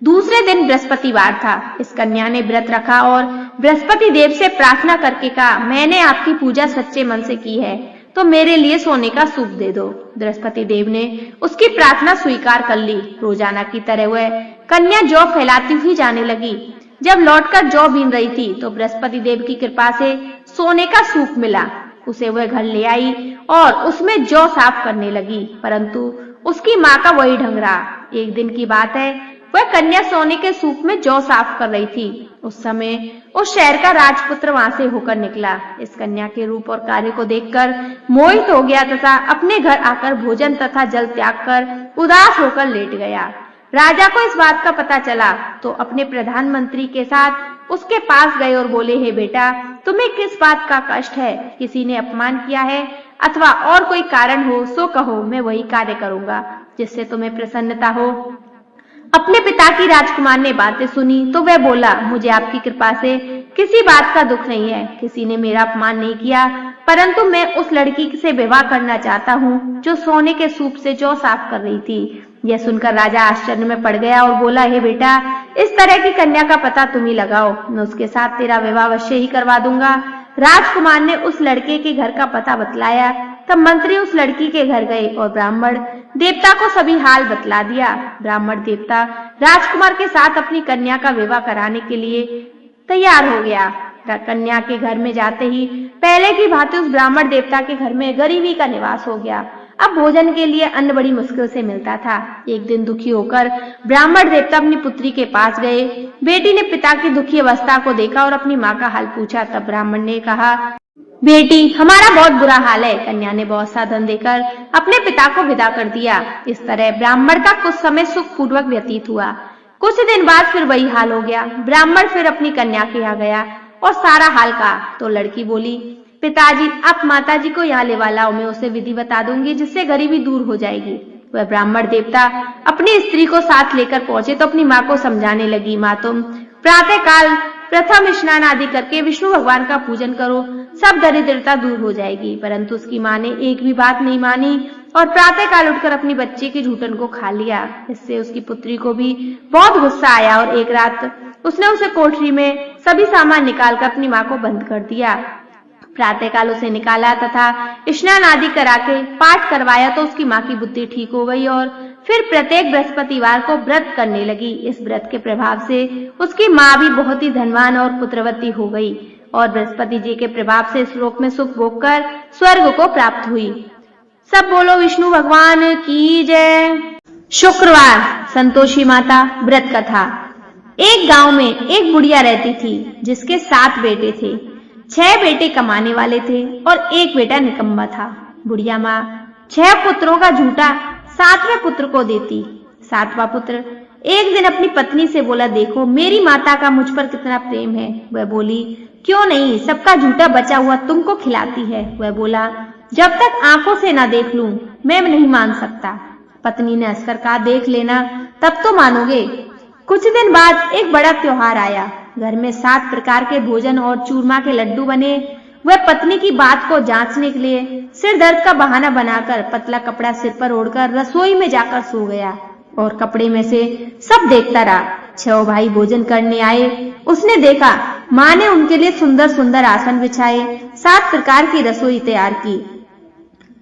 दूसरे दिन बृहस्पतिवार था। इस कन्या ने व्रत रखा और बृहस्पति देव से प्रार्थना करके कहा, मैंने आपकी पूजा सच्चे मन से की है तो मेरे लिए सोने का सूप दे दो। बृहस्पति देव ने उसकी प्रार्थना स्वीकार कर ली। रोजाना की तरह वह कन्या जौ फैलाती हुई जाने लगी। जब लौटकर जौ बीन रही थी तो बृहस्पति देव की कृपा से सोने का सूप मिला। उसे वह घर ले आई और उसमें जौ साफ करने लगी, परंतु उसकी माँ का वही ढंग रहा। एक दिन की बात है, वह कन्या सोने के सूप में जौ साफ कर रही थी। उस समय उस शहर का राजपुत्र वहां से होकर निकला। इस कन्या के रूप और कार्य को देखकर मोहित हो गया तथा अपने घर आकर भोजन तथा जल त्याग कर उदास होकर लेट गया। राजा को इस बात का पता चला तो अपने प्रधानमंत्री के साथ उसके पास गए और बोले, हे बेटा, तुम्हें किस बात का कष्ट है? किसी ने अपमान किया है अथवा और कोई कारण हो सो कहो, मैं वही कार्य करूंगा जिससे तुम्हें प्रसन्नता हो। अपने पिता की राजकुमार ने बातें सुनी तो वह बोला, मुझे आपकी कृपा से किसी बात का दुख नहीं है। किसी ने मेरा अपमान नहीं किया, परंतु मैं उस लड़की से विवाह करना चाहता हूँ जो सोने के सूप से जौ साफ कर रही थी। यह सुनकर राजा आश्चर्य में पड़ गया और बोला, हे बेटा, इस तरह की कन्या का पता तुम ही लगाओ, मैं उसके साथ तेरा विवाह अवश्य ही करवा दूंगा। राजकुमार ने उस लड़के के घर का पता बतलाया। तब मंत्री उस लड़की के घर गए और ब्राह्मण देवता को सभी हाल बतला दिया। ब्राह्मण देवता राजकुमार के साथ अपनी कन्या का विवाह कराने के लिए तैयार हो गया। कन्या के घर में जाते ही पहले की भांति उस ब्राह्मण देवता के घर में गरीबी का निवास हो गया। अब भोजन के लिए अन्न बड़ी मुश्किल से मिलता था। एक दिन दुखी होकर ब्राह्मण देवता अपनी पुत्री के पास गए। बेटी ने पिता की दुखी अवस्था को देखा और अपनी माँ का हाल पूछा। तब ब्राह्मण ने कहा, बेटी, हमारा बहुत बुरा हाल है। कन्या ने बहुत सा धन देकर अपने पिता को विदा कर दिया। इस तरह ब्राह्मण का कुछ समय सुख पूर्वक व्यतीत हुआ। कुछ दिन बाद फिर वही हाल हो गया। ब्राह्मण फिर अपनी कन्या के यहाँ गया और सारा हाल कहा तो लड़की बोली, पिताजी, आप माताजी को यहाँ ले लाओ, मैं उसे विधि बता दूंगी जिससे गरीबी दूर हो जाएगी। वह ब्राह्मण देवता अपनी स्त्री को साथ लेकर पहुंचे तो अपनी माँ को समझाने लगी, माँ, तुम प्रातः काल प्रथम स्नान आदि करके विष्णु भगवान का पूजन करो, सब दरिद्रता दूर हो जाएगी। परंतु उसकी माँ ने एक भी बात नहीं मानी और प्रातः काल उठकर अपनी बच्चे के झूठन को खा लिया। इससे उसकी पुत्री को भी बहुत गुस्सा आया और एक रात उसने उसे कोठरी में सभी सामान निकालकर अपनी माँ को बंद कर दिया। प्रातःकाल उसे निकाला तथा स्नान आदि करा के पाठ करवाया तो उसकी माँ की बुद्धि ठीक हो गई और फिर प्रत्येक बृहस्पतिवार को व्रत करने लगी। इस व्रत के प्रभाव से उसकी माँ भी बहुत ही धनवान और पुत्रवती हो गई और बृहस्पति जी के प्रभाव से इस लोक में सुख भोगकर स्वर्ग को प्राप्त हुई। सब बोलो विष्णु भगवान की जय। शुक्रवार, संतोषी माता व्रत कथा। एक गांव में एक बुढ़िया रहती थी जिसके 7 बेटे थे। 6 बेटे कमाने वाले थे और एक बेटा निकम्मा था। बुढ़िया माँ 6 पुत्रों का झूठा 7वें पुत्र को देती। 7वां पुत्र एक दिन अपनी पत्नी से बोला, देखो मेरी माता का मुझ पर कितना प्रेम है। वह बोली, क्यों नहीं, सबका झूठा बचा हुआ तुमको खिलाती है। वह बोला, जब तक आंखों से ना देख लूं मैं नहीं मान सकता। पत्नी ने हंसकर कहा, देख लेना तब तो मानोगे। कुछ दिन बाद एक बड़ा त्योहार आया। घर में 7 प्रकार के भोजन और चूरमा के लड्डू बने। वह पत्नी की बात को जांचने के लिए सिर दर्द का बहाना बनाकर पतला कपड़ा सिर पर ओढ़कर रसोई में जाकर सो गया और कपड़े में से सब देखता रहा। 6 भाई भोजन करने आए। उसने देखा माँ ने उनके लिए सुंदर सुंदर आसन बिछाए, 7 प्रकार की रसोई तैयार की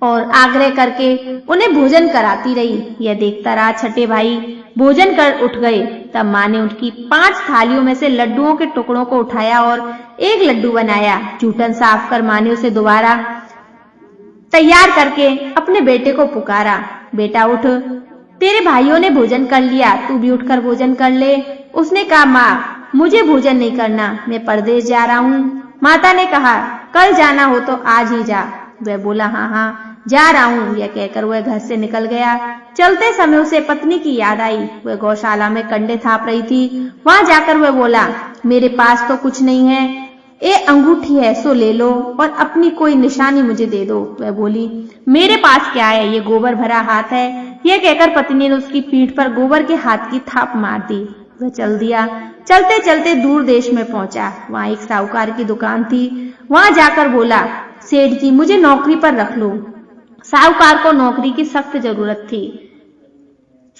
और आग्रह करके उन्हें भोजन कराती रही। यह देखता रहा 6ठे भाई भोजन कर उठ गए। तब माँ ने उनकी 5 थालियों में से लड्डुओं के टुकड़ों को उठाया और एक लड्डू बनाया। जूठन साफ कर माँ ने उसे दोबारा तैयार करके अपने बेटे को पुकारा, बेटा उठ, तेरे भाइयों ने भोजन कर लिया, तू भी उठकर भोजन कर ले। उसने कहा, माँ मुझे भोजन नहीं करना, मैं परदेश जा रहा हूँ। माता ने कहा, कल जाना हो तो आज ही जा। वह बोला, हाँ हाँ जा रहा हूँ। यह कहकर वह घर से निकल गया। चलते समय उसे पत्नी की याद आई। वह गौशाला में कंडे थाप रही थी। वहां जाकर वह बोला, मेरे पास तो कुछ नहीं है, ये अंगूठी है सो ले लो और अपनी कोई निशानी मुझे दे दो। वह बोली, मेरे पास क्या है, ये गोबर भरा हाथ है। यह कहकर पत्नी ने उसकी पीठ पर गोबर के हाथ की थाप मार दी। वह चल दिया। चलते चलते दूर देश में पहुंचा। वहां एक साहूकार की दुकान थी। वहां जाकर बोला, सेठ जी मुझे नौकरी पर रख लो। साहूकार को नौकरी की सख्त जरूरत थी।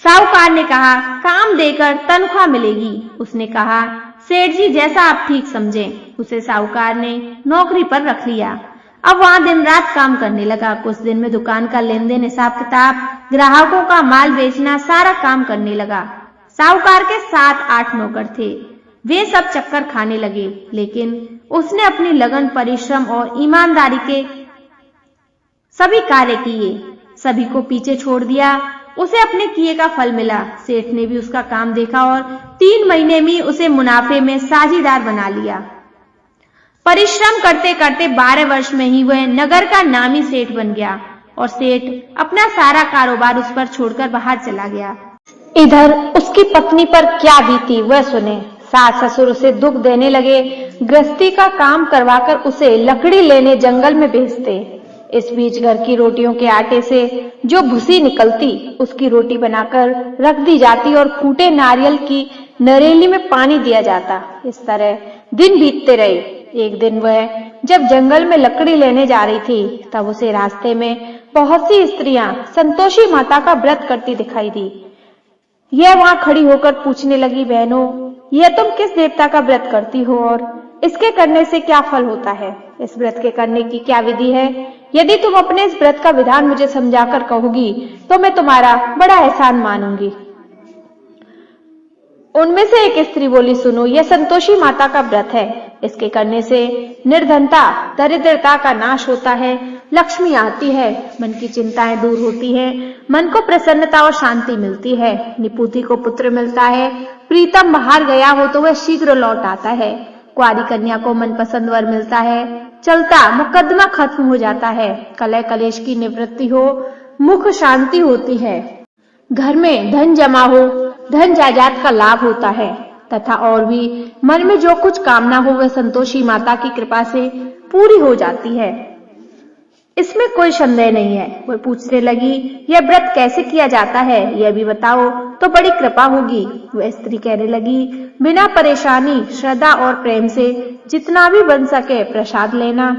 साहूकार ने कहा, काम देकर तनख्वाह मिलेगी। उसने कहा, सेठ जी जैसा आप ठीक समझें। उसे साहूकार ने नौकरी पर रख लिया। अब वहां दिन रात काम करने लगा। कुछ दिन में दुकान का लेन देन, हिसाब किताब, ग्राहकों का माल बेचना, सारा काम करने लगा। साहूकार के 7-8 नौकर थे। वे सब चक्कर खाने लगे, लेकिन उसने अपनी लगन, परिश्रम और ईमानदारी के सभी कार्य किए, सभी को पीछे छोड़ दिया। उसे अपने किए का फल मिला। सेठ ने भी उसका काम देखा और 3 महीने में उसे मुनाफे में साझीदार बना लिया। परिश्रम करते करते 12 वर्ष में ही वह नगर का नामी सेठ बन गया और सेठ अपना सारा कारोबार उस पर छोड़कर बाहर चला गया। इधर उसकी पत्नी पर क्या बीती वह सुने। सास ससुर उसे दुख देने लगे। गृहस्थी का काम करवाकर उसे लकड़ी लेने जंगल में भेजते। इस बीच घर की रोटियों के आटे से जो भूसी निकलती उसकी रोटी बनाकर रख दी जाती और फूटे नारियल की नरेली में पानी दिया जाता। इस तरह दिन बीतते रहे। एक दिन वह जब जंगल में लकड़ी लेने जा रही थी तब उसे रास्ते में बहुत सी स्त्रियां संतोषी माता का व्रत करती दिखाई दी। यह वहां खड़ी होकर पूछने लगी, बहनों यह तुम किस देवता का व्रत करती हो और इसके करने से क्या फल होता है? इस व्रत के करने की क्या विधि है? यदि तुम अपने इस व्रत का विधान मुझे समझाकर कहोगी तो मैं तुम्हारा बड़ा एहसान मानूंगी। उनमें से एक स्त्री बोली, सुनो, यह संतोषी माता का व्रत है। इसके करने से निर्धनता, दरिद्रता का नाश होता है, लक्ष्मी आती है, मन की चिंताएं दूर होती है, मन को प्रसन्नता और शांति मिलती है, निपुति को पुत्र मिलता है, प्रीतम बाहर गया हो तो वह शीघ्र लौट आता है, कुंवारी कन्या को मनपसंद वर मिलता है, चलता मुकदमा खत्म हो जाता है, कलह कलेश की निवृत्ति हो, मुख शांति होती है, घर में धन जमा हो, धन जायदाद का लाभ होता है तथा और भी मन में जो कुछ कामना हो वह संतोषी माता की कृपा से पूरी हो जाती है। इसमें कोई संदेह नहीं है। वह पूछने लगी, यह व्रत कैसे किया जाता है, यह भी बताओ तो बड़ी कृपा होगी। वह स्त्री कहने लगी, बिना परेशानी, श्रद्धा और प्रेम से जितना भी बन सके प्रसाद लेना,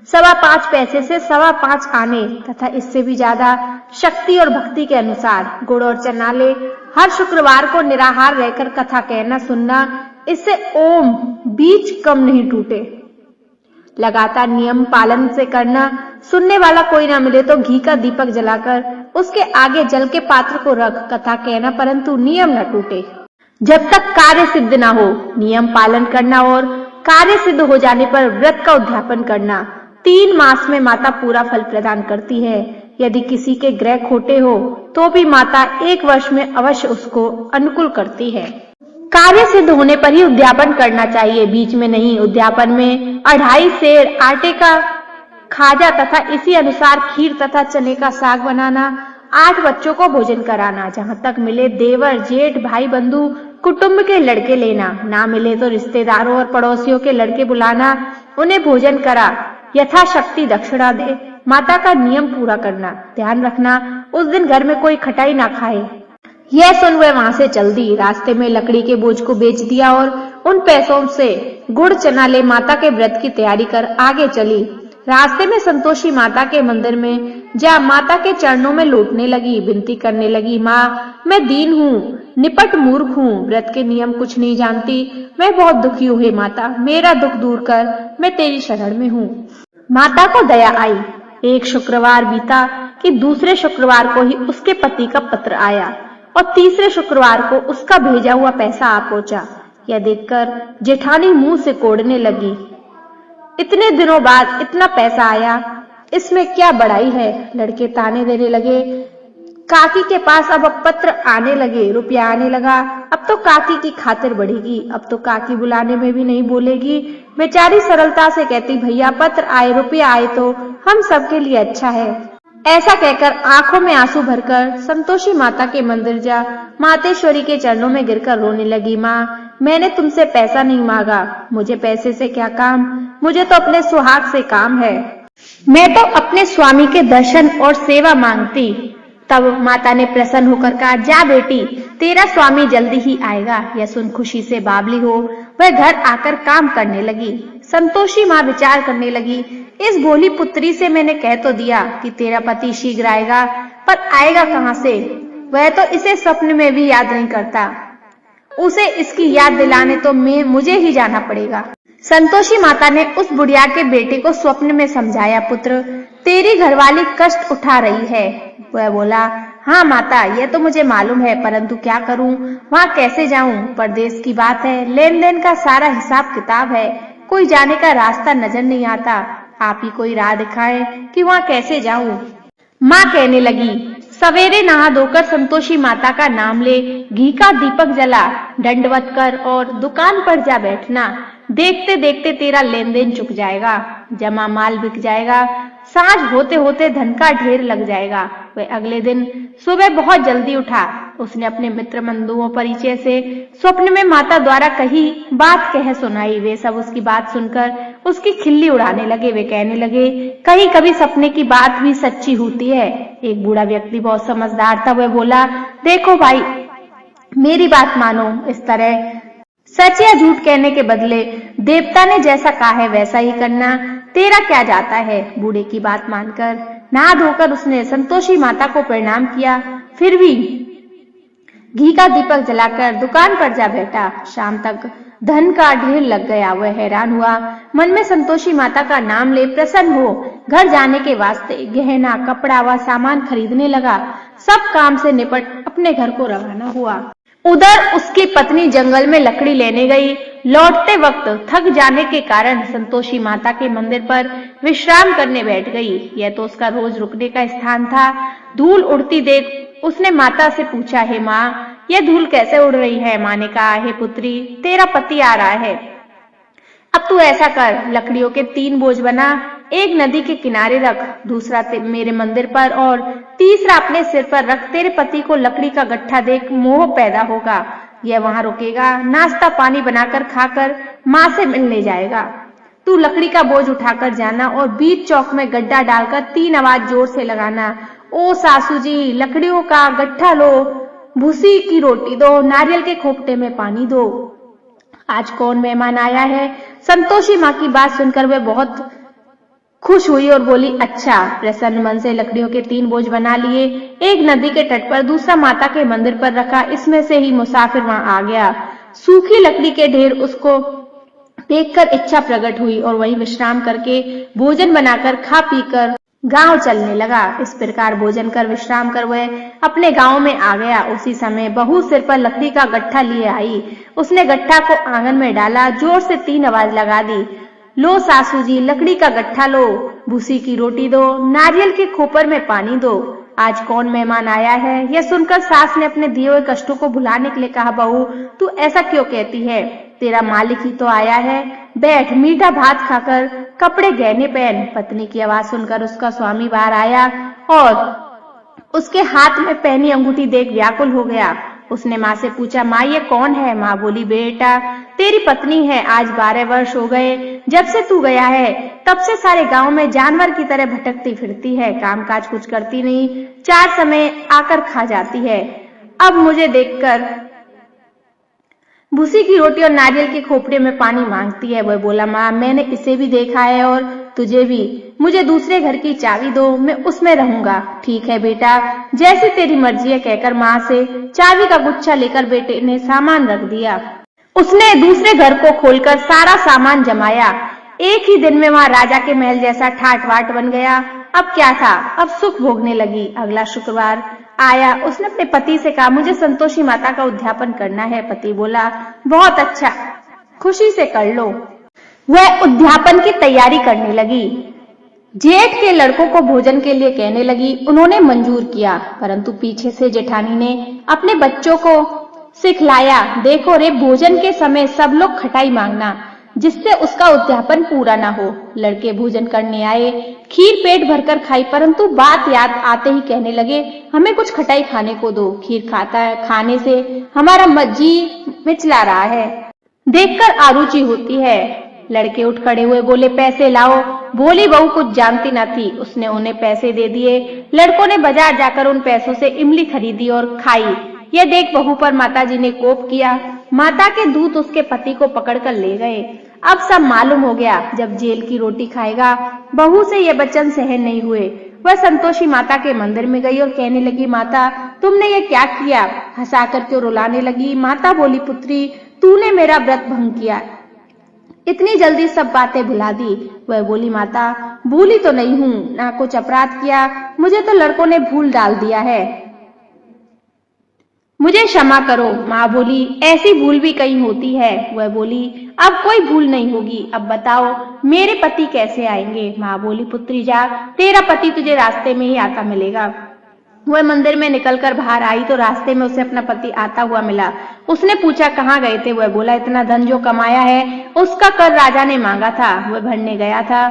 5.25 पैसे से 5.25 आने तथा इससे भी ज्यादा शक्ति और भक्ति के अनुसार गुड़ और चना ले। हर शुक्रवार को निराहार रहकर कथा कहना सुनना, इससे ओम बीज कम नहीं टूटे। लगातार नियम पालन से करना, सुनने वाला कोई ना मिले तो घी का दीपक जलाकर उसके आगे जल के पात्र को रख कथा कहना, परंतु नियम न टूटे जब तक कार्य सिद्ध ना हो। नियम पालन करना और कार्य सिद्ध हो जाने पर व्रत का उद्यापन करना। 3 मास में माता पूरा फल प्रदान करती है। यदि किसी के ग्रह खोटे हो तो भी माता 1 वर्ष में अवश्य उसको अनुकूल करती है। कार्य सिद्ध होने पर ही उद्यापन करना चाहिए, बीच में नहीं। उद्यापन में 2.5 सेर आटे का खाजा तथा इसी अनुसार खीर तथा चने का साग बनाना, 8 बच्चों को भोजन कराना, जहां तक मिले देवर, जेठ, भाई, बंधु, कुटुंब के लड़के लेना, ना मिले तो रिश्तेदारों और पड़ोसियों के लड़के बुलाना, उन्हें भोजन करा, यथाशक्ति दक्षिणा दे। माता का नियम पूरा करना। ध्यान रखना उस दिन घर में कोई खटाई ना खाए। यह सुन वह वहां से चल दी। रास्ते में लकड़ी के बोझ को बेच दिया और उन पैसों से गुड़ चना ले माता के व्रत की तैयारी कर आगे चली। रास्ते में संतोषी माता के मंदिर में जा माता के चरणों में लौटने लगी, विनती करने लगी, माँ मैं दीन हूँ, निपट मूर्ख हूँ, व्रत के नियम कुछ नहीं जानती, मैं बहुत दुखी हूँ, हे माता मेरा दुख दूर कर, मैं तेरी शरण में हूँ। माता को दया आई। एक शुक्रवार बीता कि दूसरे शुक्रवार को ही उसके पति का पत्र आया और तीसरे शुक्रवार को उसका भेजा हुआ पैसा आ पहुंचा। यह देखकर जेठानी मुंह से कोड़ने लगी, इतने दिनों बाद इतना पैसा आया, इसमें क्या बड़ाई है। लड़के ताने देने लगे। काकी के पास अब पत्र आने लगे, रुपया आने लगा, अब तो काकी की खातिर बढ़ेगी, अब तो काकी बुलाने में भी नहीं बोलेगी। बेचारी सरलता से कहती, भैया पत्र आए, रुपया आए तो हम सबके लिए अच्छा है। ऐसा कहकर आंखों में आंसू भरकर संतोषी माता के मंदिर जा मातेश्वरी के चरणों में गिरकर रोने लगी। माँ मैंने तुमसे पैसा नहीं मांगा, मुझे पैसे से क्या काम, मुझे तो अपने सुहाग से काम है, मैं तो अपने स्वामी के दर्शन और सेवा मांगती। तब माता ने प्रसन्न होकर कहा, जा बेटी तेरा स्वामी जल्दी ही आएगा। यह सुन खुशी से बावली हो वह घर आकर काम करने लगी। संतोषी माँ विचार करने लगी, इस भोली पुत्री से मैंने कह तो दिया कि तेरा पति शीघ्र आएगा, पर आएगा कहाँ से, वह तो इसे स्वप्न में भी याद नहीं करता, उसे इसकी याद दिलाने तो मुझे ही जाना पड़ेगा। संतोषी माता ने उस बुढ़िया के बेटे को स्वप्न में समझाया, पुत्र तेरी घरवाली कष्ट उठा रही है। वह बोला, हाँ माता यह तो मुझे मालूम है, परंतु क्या करूं, वहां कैसे जाऊं, परदेश की बात है, लेन देन का सारा हिसाब किताब है, कोई जाने का रास्ता नजर नहीं आता, आप ही कोई राह दिखाएं कि वहां कैसे जाऊं। माँ कहने लगी, सवेरे नहा धोकर संतोषी माता का नाम ले, घी का दीपक जला, दंडवत कर और दुकान पर जा बैठना। देखते देखते तेरा लेन देन चुक जाएगा, जमा माल बिक जाएगा, सांझ होते होते धन का ढेर लग जाएगा। वह अगले दिन सुबह बहुत जल्दी उठा। उसने अपने मित्र बंधुओं परिचय से स्वप्न में माता द्वारा कही बात कह सुनाई। वे सब उसकी बात सुनकर उसकी खिल्ली उड़ाने लगे। वे कहने लगे, कहीं कभी सपने की बात भी सच्ची होती है। एक बूढ़ा व्यक्ति बहुत समझदार था। वह बोला, देखो भाई मेरी बात मानो, इस तरह सच या झूठ कहने के बदले देवता ने जैसा कहा है वैसा ही करना, तेरा क्या जाता है। बूढ़े की बात मानकर नहा धोकर उसने संतोषी माता को प्रणाम किया, फिर भी घी का दीपक जलाकर दुकान पर जा बैठा। शाम तक धन का ढेर लग गया। वह हैरान हुआ, मन में संतोषी माता का नाम ले प्रसन्न हो घर जाने के वास्ते गहना, कपड़ा व सामान खरीदने लगा। सब काम से निपट अपने घर को रवाना हुआ। उधर उसकी पत्नी जंगल में लकड़ी लेने गई। लौटते वक्त थक जाने के कारण संतोषी माता के मंदिर पर विश्राम करने बैठ गई। यह तो उसका रोज रुकने का स्थान था। धूल उड़ती देख उसने माता से पूछा, हे माँ, यह धूल कैसे उड़ रही है? माँ ने कहा, हे पुत्री, तेरा पति आ रहा है। अब तू ऐसा कर, लकड़ियों के 3 बोझ बना, एक नदी के किनारे रख, दूसरा मेरे मंदिर पर और तीसरा अपने सिर पर रख। तेरे पति को लकड़ी का गट्ठा देख मोह पैदा होगा। यह वहां रुकेगा, नाश्ता पानी बनाकर खाकर माँ से मिलने जाएगा। तू लकड़ी का बोझ उठाकर जाना और बीच चौक में गड्ढा डालकर 3 आवाज जोर से लगाना, ओ सासू जी, लकड़ियों का गट्ठा लो, भूसी की रोटी दो, नारियल के खोपटे में पानी दो। आज कौन मेहमान आया है? संतोषी माँ की बात सुनकर वह बहुत खुश हुई और बोली, अच्छा। प्रसन्न मन से लकड़ियों के 3 बोझ बना लिए, एक नदी के तट पर, दूसरा माता के मंदिर पर रखा। इसमें से ही मुसाफिर वहां आ गया। सूखी लकड़ी के ढेर उसको देखकर इच्छा प्रकट हुई और वहीं विश्राम करके भोजन बनाकर खा पीकर गांव चलने लगा। इस प्रकार भोजन कर विश्राम कर वह अपने गांव में आ गया। उसी समय बहू सिर पर लकड़ी का गट्ठा लिए आई। उसने गट्ठा को आंगन में डाला, जोर से 3 आवाज लगा दी, लो सासू जी, लकड़ी का गट्ठा लो, भूसी की रोटी दो, नारियल के खोपर में पानी दो। आज कौन मेहमान आया है? यह सुनकर सास ने अपने दिए हुए कष्टों को भुलाने के लिए कहा, बहू, तू ऐसा क्यों कहती है? तेरा मालिक ही तो आया है। बैठ, मीठा भात खाकर कपड़े गहने पहन। पत्नी की आवाज सुनकर उसका स्वामी बाहर आया और उसके हाथ में पहनी अंगूठी देख व्याकुल हो गया। उसने माँ से पूछा, माँ, ये कौन है? माँ बोली, बेटा, तेरी पत्नी है। आज 12 वर्ष हो गए जब से तू गया है, तब से सारे गांव में जानवर की तरह भटकती फिरती है, कामकाज कुछ करती नहीं, 4 समय आकर खा जाती है। अब मुझे देखकर भूसी की रोटी और नारियल के खोपड़े में पानी मांगती है। वह बोला, माँ, मैंने इसे भी देखा है और तुझे भी। मुझे दूसरे घर की चाबी दो, मैं उसमें रहूंगा। ठीक है बेटा, जैसी तेरी मर्जी है, कहकर माँ से चाबी का गुच्छा लेकर बेटे ने सामान रख दिया। उसने दूसरे घर को खोलकर सारा सामान जमाया। एक ही दिन में वहां राजा के महल जैसा ठाट बाट बन गया। अब क्या था, अब सुख भोगने लगी। अगला शुक्रवार आया। उसने अपने पति से कहा, मुझे संतोषी माता का उद्यापन करना है। पति बोला, बहुत अच्छा, खुशी से कर लो। वह उद्यापन की तैयारी करने लगी। जेठ के लड़कों को भोजन के लिए कहने लगी। उन्होंने मंजूर किया, परंतु पीछे से जेठानी ने अपने बच्चों को सिखलाया, देखो रे, भोजन के समय सब लोग खटाई मांगना, जिससे उसका उद्यापन पूरा ना हो। लड़के भोजन करने आए, खीर पेट भरकर खाई, परंतु बात याद आते ही कहने लगे, हमें कुछ खटाई खाने को दो। खीर खाने से हमारा जी मिचला रहा है, देखकर आरुचि होती है। लड़के उठ खड़े हुए, बोले, पैसे लाओ। बोली बहू कुछ जानती न थी। उसने उन्हें पैसे दे दिए। लड़कों ने बाजार जाकर उन पैसों से इमली खरीदी और खाई। यह देख बहू पर माताजी ने कोप किया। माता के दूत उसके पति को पकड़कर ले गए। अब सब मालूम हो गया। जब जेल की रोटी खाएगा। बहू से ये वचन सहन नहीं हुए। वह संतोषी माता के मंदिर में गई और कहने लगी, माता, तुमने ये क्या किया? हंसाकर क्यों रुलाने लगी? माता बोली, पुत्री, तूने मेरा व्रत भंग किया, इतनी जल्दी सब बातें भुला दी। वह बोली, माता, भूली तो नहीं हूँ, ना कुछ अपराध किया, मुझे तो लड़कों ने भूल डाल दिया है, मुझे क्षमा करो। माँ बोली, ऐसी भूल भी कहीं होती है। वह बोली, अब कोई भूल नहीं होगी। अब बताओ मेरे पति कैसे आएंगे? माँ बोली, पुत्री जा, तेरा पति तुझे रास्ते में ही आता मिलेगा। वह मंदिर में निकलकर बाहर आई तो रास्ते में उसे अपना पति आता हुआ मिला। उसने पूछा, कहाँ गए थे? वह बोला, इतना धन जो कमाया है उसका कर राजा ने मांगा था, वह भरने गया था।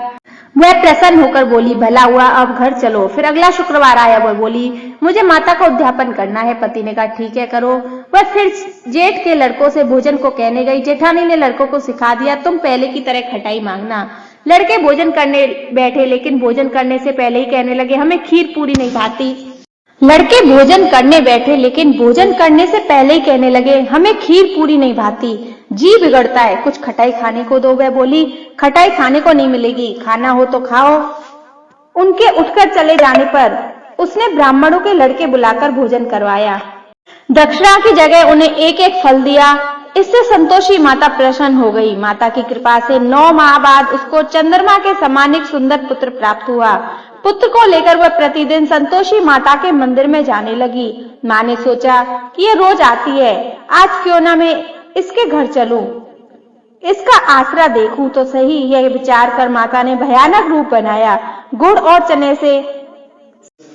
वह प्रसन्न होकर बोली, भला हुआ, अब घर चलो। फिर अगला शुक्रवार आया। वह बोली, मुझे माता का उद्यापन करना है। पति ने कहा, ठीक है, करो। वह फिर जेठ के लड़कों से भोजन को कहने गई। जेठानी ने लड़कों को सिखा दिया, तुम पहले की तरह खटाई मांगना। लड़के भोजन करने बैठे, लेकिन भोजन करने से पहले ही कहने लगे, हमें खीर पूरी नहीं भाती। लड़के भोजन करने बैठे, लेकिन भोजन करने से पहले ही कहने लगे, हमें खीर पूरी नहीं भाती, जी बिगड़ता है, कुछ खटाई खाने को दो। वह बोली, खटाई खाने को नहीं मिलेगी, खाना हो तो खाओ। उनके उठकर चले जाने पर उसने ब्राह्मणों के लड़के बुलाकर भोजन करवाया। दक्षिणा की जगह उन्हें एक एक फल दिया। इससे संतोषी माता प्रसन्न हो गई। माता की कृपा से 9 माह बाद उसको चंद्रमा के समान एक सुंदर पुत्र प्राप्त हुआ। पुत्र को लेकर वह प्रतिदिन संतोषी माता के मंदिर में जाने लगी। माँ ने सोचा कि यह रोज आती है, आज क्यों ना मैं इसके घर चलूं, इसका आसरा देखूं तो सही। यह विचार कर माता ने भयानक रूप बनाया। गुड़ और चने से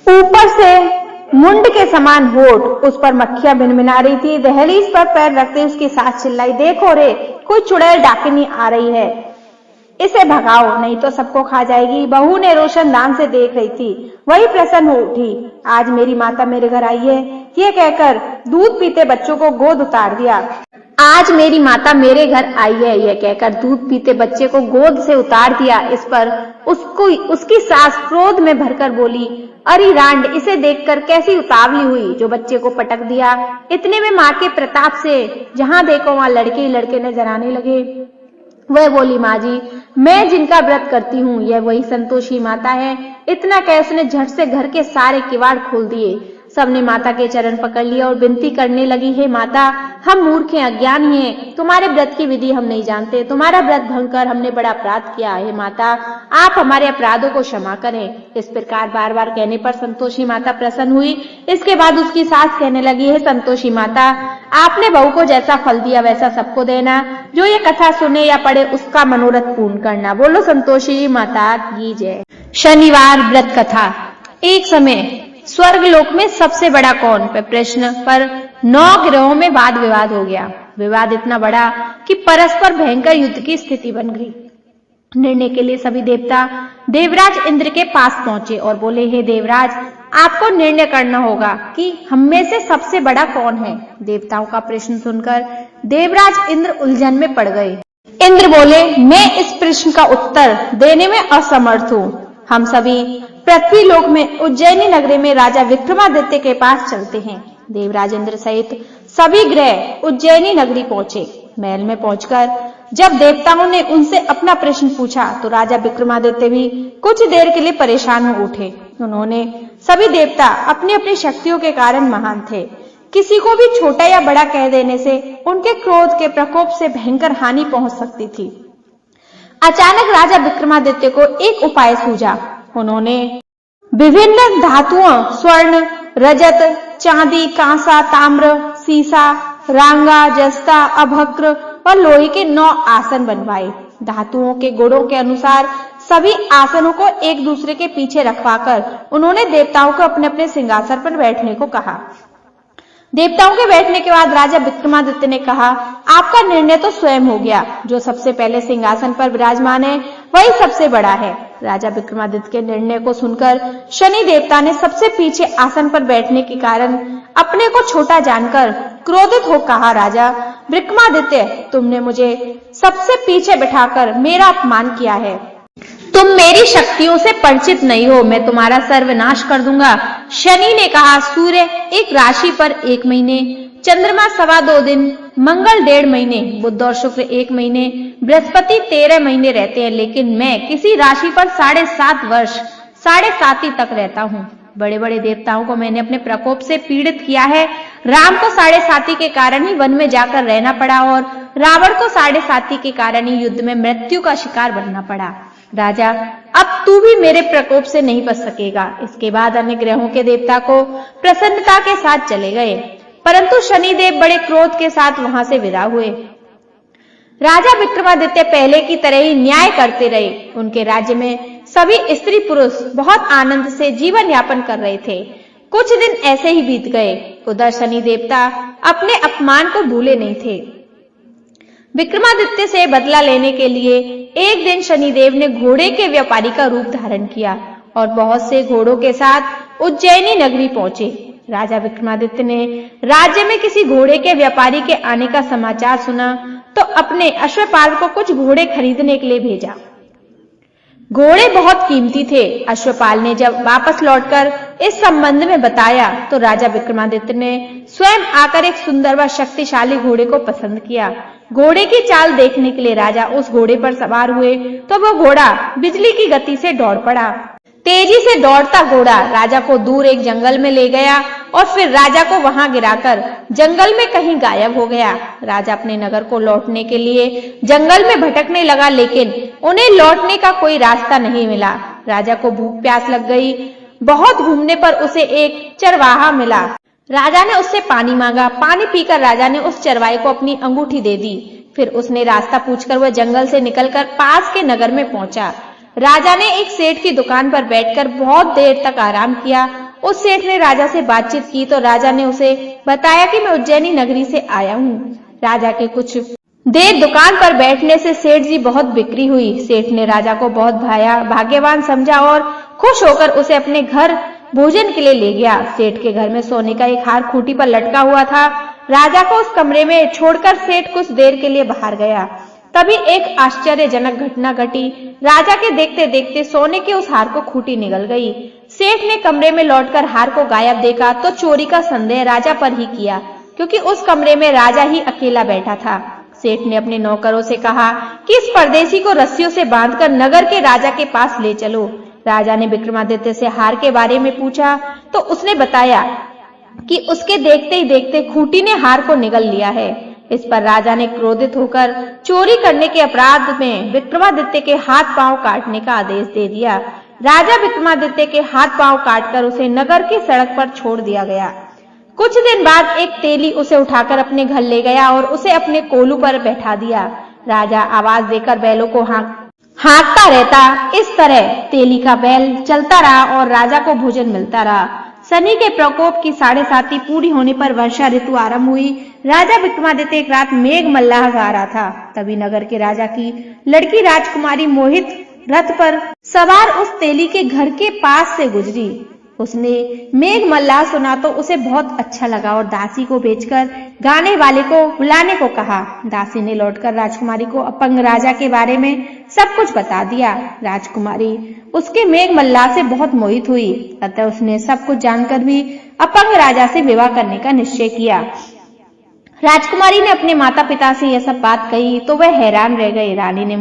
ऊपर से मुंड के समान होठ, उस पर मक्खियां भिनभिना रही थी। दहलीज पर पैर रखते उसकी सास चिल्लाई, देखो रे, कोई चुड़ैल डाकिनी आ रही है, इसे भगाओ नहीं तो सबको खा जाएगी। बहू ने रोशनदान से देख रही थी, वही प्रसन्न हो उठी। आज मेरी माता मेरे घर आई है, ये कहकर दूध पीते बच्चों को गोद उतार दिया। आज मेरी माता मेरे घर आई है, यह कहकर दूध पीते बच्चे को गोद से उतार दिया। इस पर उसकी सास क्रोध में भरकर बोली, अरे रांड, इसे देखकर कैसी उतावली हुई, जो बच्चे को पटक दिया। इतने में माँ के प्रताप से जहां देखो वहां लड़के ही लड़के नजर आने लगे। वह बोली, माँ जी, मैं जिनका व्रत करती हूँ यह वही संतोषी माता है। इतना कह उसने झट से घर के सारे किवाड़ खोल दिए। सबने माता के चरण पकड़ लिया और विनती करने लगी, हे माता, हम मूर्ख हैं, अज्ञानी हैं, तुम्हारे व्रत की विधि हम नहीं जानते, तुम्हारा व्रत भंग कर हमने बड़ा अपराध किया। हे माता, आप हमारे अपराधों को क्षमा करें। इस प्रकार बार बार कहने पर संतोषी माता प्रसन्न हुई। इसके बाद उसकी सास कहने लगी, हे संतोषी माता, आपने बहू को जैसा फल दिया वैसा सबको देना। जो ये कथा सुने या पढ़े उसका मनोरथ पूर्ण करना। बोलो संतोषी माता की जय। शनिवार व्रत कथा। एक समय स्वर्गलोक में सबसे बड़ा कौन पर प्रश्न पर 9 ग्रहों में वाद विवाद हो गया। विवाद इतना बड़ा कि परस्पर भयंकर युद्ध की स्थिति बन गई। निर्णय के लिए सभी देवता देवराज इंद्र के पास पहुंचे और बोले, हे देवराज, आपको निर्णय करना होगा कि हम में से सबसे बड़ा कौन है। देवताओं का प्रश्न सुनकर देवराज इंद्र उलझन में पड़ गए। इंद्र बोले, मैं इस प्रश्न का उत्तर देने में असमर्थ हूँ। हम सभी पृथ्वी लोक में उज्जैनी नगरी में राजा विक्रमादित्य के पास चलते हैं। देवराज इंद्र सहित सभी ग्रह उज्जैनी नगरी पहुंचे। महल में पहुंचकर जब देवताओं ने उनसे अपना प्रश्न पूछा तो राजा विक्रमादित्य भी कुछ देर के लिए परेशान हो उठे। उन्होंने सभी देवता अपनी अपनी शक्तियों के कारण महान थे। किसी को भी छोटा या बड़ा कह देने से उनके क्रोध के प्रकोप से भयंकर हानि पहुंच सकती थी। अचानक राजा विक्रमादित्य को एक उपाय सूझा। उन्होंने विभिन्न धातुओं स्वर्ण, रजत, चांदी, कांसा, ताम्र, सीसा, रांगा, जस्ता, अभक्र और लोहे के 9 आसन बनवाए। धातुओं के गुणों के अनुसार सभी आसनों को एक दूसरे के पीछे रखवाकर उन्होंने देवताओं को अपने अपने सिंहासन पर बैठने को कहा। देवताओं के बैठने के बाद राजा विक्रमादित्य ने कहा, आपका निर्णय तो स्वयं हो गया। जो सबसे पहले सिंहासन पर विराजमान है वही सबसे बड़ा है। राजा विक्रमादित्य के निर्णय को सुनकर शनि देवता ने सबसे पीछे आसन पर बैठने के कारण अपने को छोटा जानकर क्रोधित हो कहा, राजा विक्रमादित्य, तुमने मुझे सबसे पीछे बिठाकर मेरा अपमान किया है। तुम मेरी शक्तियों से परिचित नहीं हो, मैं तुम्हारा सर्वनाश कर दूंगा। शनि ने कहा, सूर्य एक राशि पर 1 महीने, चंद्रमा 2.25 दिन, मंगल 1.5 महीने, बुध और शुक्र 1 महीने, बृहस्पति 13 महीने रहते हैं, लेकिन मैं किसी राशि पर 7.5 वर्ष 7.5 तक रहता हूँ। बड़े बड़े देवताओं को मैंने अपने प्रकोप से पीड़ित किया है। राम को 7.5 के कारण ही वन में जाकर रहना पड़ा और रावण को 7.5 के कारण ही युद्ध में मृत्यु का शिकार बनना पड़ा। राजा, अब तू भी मेरे प्रकोप से नहीं बच सकेगा। इसके बाद अन्य ग्रहों के देवता को प्रसन्नता के साथ चले गए, परंतु शनिदेव बड़े क्रोध के साथ वहां से विदा हुए। राजा विक्रमादित्य पहले की तरह ही न्याय करते रहे। उनके राज्य में सभी स्त्री पुरुष बहुत आनंद से जीवन यापन कर रहे थे। कुछ दिन ऐसे ही बीत गए। उधर शनि देवता अपने अपमान को भूले नहीं थे। विक्रमादित्य से बदला लेने के लिए एक दिन शनिदेव ने घोड़े के व्यापारी का रूप धारण किया और बहुत से घोड़ों के साथ उज्जैनी नगरी पहुंचे। राजा विक्रमादित्य ने राज्य में किसी घोड़े के व्यापारी के आने का समाचार सुना तो अपने अश्वपाल को कुछ घोड़े खरीदने के लिए भेजा। घोड़े बहुत कीमती थे। अश्वपाल ने जब वापस लौटकर इस संबंध में बताया तो राजा विक्रमादित्य ने स्वयं आकर एक सुंदर व शक्तिशाली घोड़े को पसंद किया। घोड़े की चाल देखने के लिए राजा उस घोड़े पर सवार हुए तो वो घोड़ा बिजली की गति से दौड़ पड़ा। तेजी से दौड़ता घोड़ा राजा को दूर एक जंगल में ले गया और फिर राजा को वहां गिराकर जंगल में कहीं गायब हो गया। राजा अपने नगर को लौटने के लिए जंगल में भटकने लगा, लेकिन उन्हें लौटने का कोई रास्ता नहीं मिला। राजा को भूख प्यास लग गई। बहुत घूमने पर उसे एक चरवाहा मिला। राजा ने उससे पानी मांगा। पानी पीकर राजा ने उस चरवाहे को अपनी अंगूठी दे दी। फिर उसने रास्ता पूछकर वह जंगल से निकलकर पास के नगर में पहुंचा। राजा ने एक सेठ की दुकान पर बैठकर बहुत देर तक आराम किया। उस सेठ ने राजा से बातचीत की तो राजा ने उसे बताया कि मैं उज्जैनी नगरी से आया हूँ। राजा के कुछ देर दुकान पर बैठने से सेठ जी बहुत बिक्री हुई। सेठ ने राजा को बहुत भाग्यवान समझा और खुश होकर उसे अपने घर भोजन के लिए ले गया। सेठ के घर में सोने का एक हार खूंटी पर लटका हुआ था। राजा को उस कमरे में छोड़कर सेठ कुछ देर के लिए बाहर गया। तभी एक आश्चर्यजनक घटना घटी। राजा के देखते देखते सोने के उस हार को खूंटी निगल गई। सेठ ने कमरे में लौटकर हार को गायब देखा तो चोरी का संदेह राजा पर ही किया, क्योंकि उस कमरे में राजा ही अकेला बैठा था। सेठ ने अपने नौकरों से कहा कि इस परदेसी को रस्सियों से बांधकर नगर के राजा के पास ले चलो। राजा ने विक्रमादित्य से हार के बारे में पूछा तो उसने बताया कि उसके देखते ही देखते खूंटी ने हार को निगल लिया है। इस पर राजा ने क्रोधित होकर चोरी करने के अपराध में विक्रमादित्य के हाथ पांव काटने का आदेश दे दिया। राजा विक्रमादित्य के हाथ पांव काटकर उसे नगर की सड़क पर छोड़ दिया गया। कुछ दिन बाद एक तेली उसे उठाकर अपने घर ले गया और उसे अपने कोलू पर बैठा दिया। राजा आवाज देकर बैलों को हाँकता रहता। इस तरह तेली का बैल चलता रहा और राजा को भोजन मिलता रहा। शनि के प्रकोप की 7.5 पूरी होने पर वर्षा ऋतु आरंभ हुई। राजा विक्रमादित्य एक रात मेघ मल्लाह गा रहा था। तभी नगर के राजा की लड़की राजकुमारी मोहित रथ पर सवार उस तेली के घर के पास से गुजरी। उसने मेघ मल्लाह सुना तो उसे बहुत अच्छा लगा और दासी को भेजकर गाने वाले को बुलाने को कहा। दासी ने लौटकर राजकुमारी को अपंग राजा के बारे में सब कुछ बता दिया। राजकुमारी उसके मेघ मल्लाह से बहुत मोहित हुई, अतः उसने सब कुछ जानकर भी अपंग राजा से विवाह करने का निश्चय किया। राजकुमारी ने अपने माता पिता से यह सब बात कही तो वह हैरान रह गए। रानी ने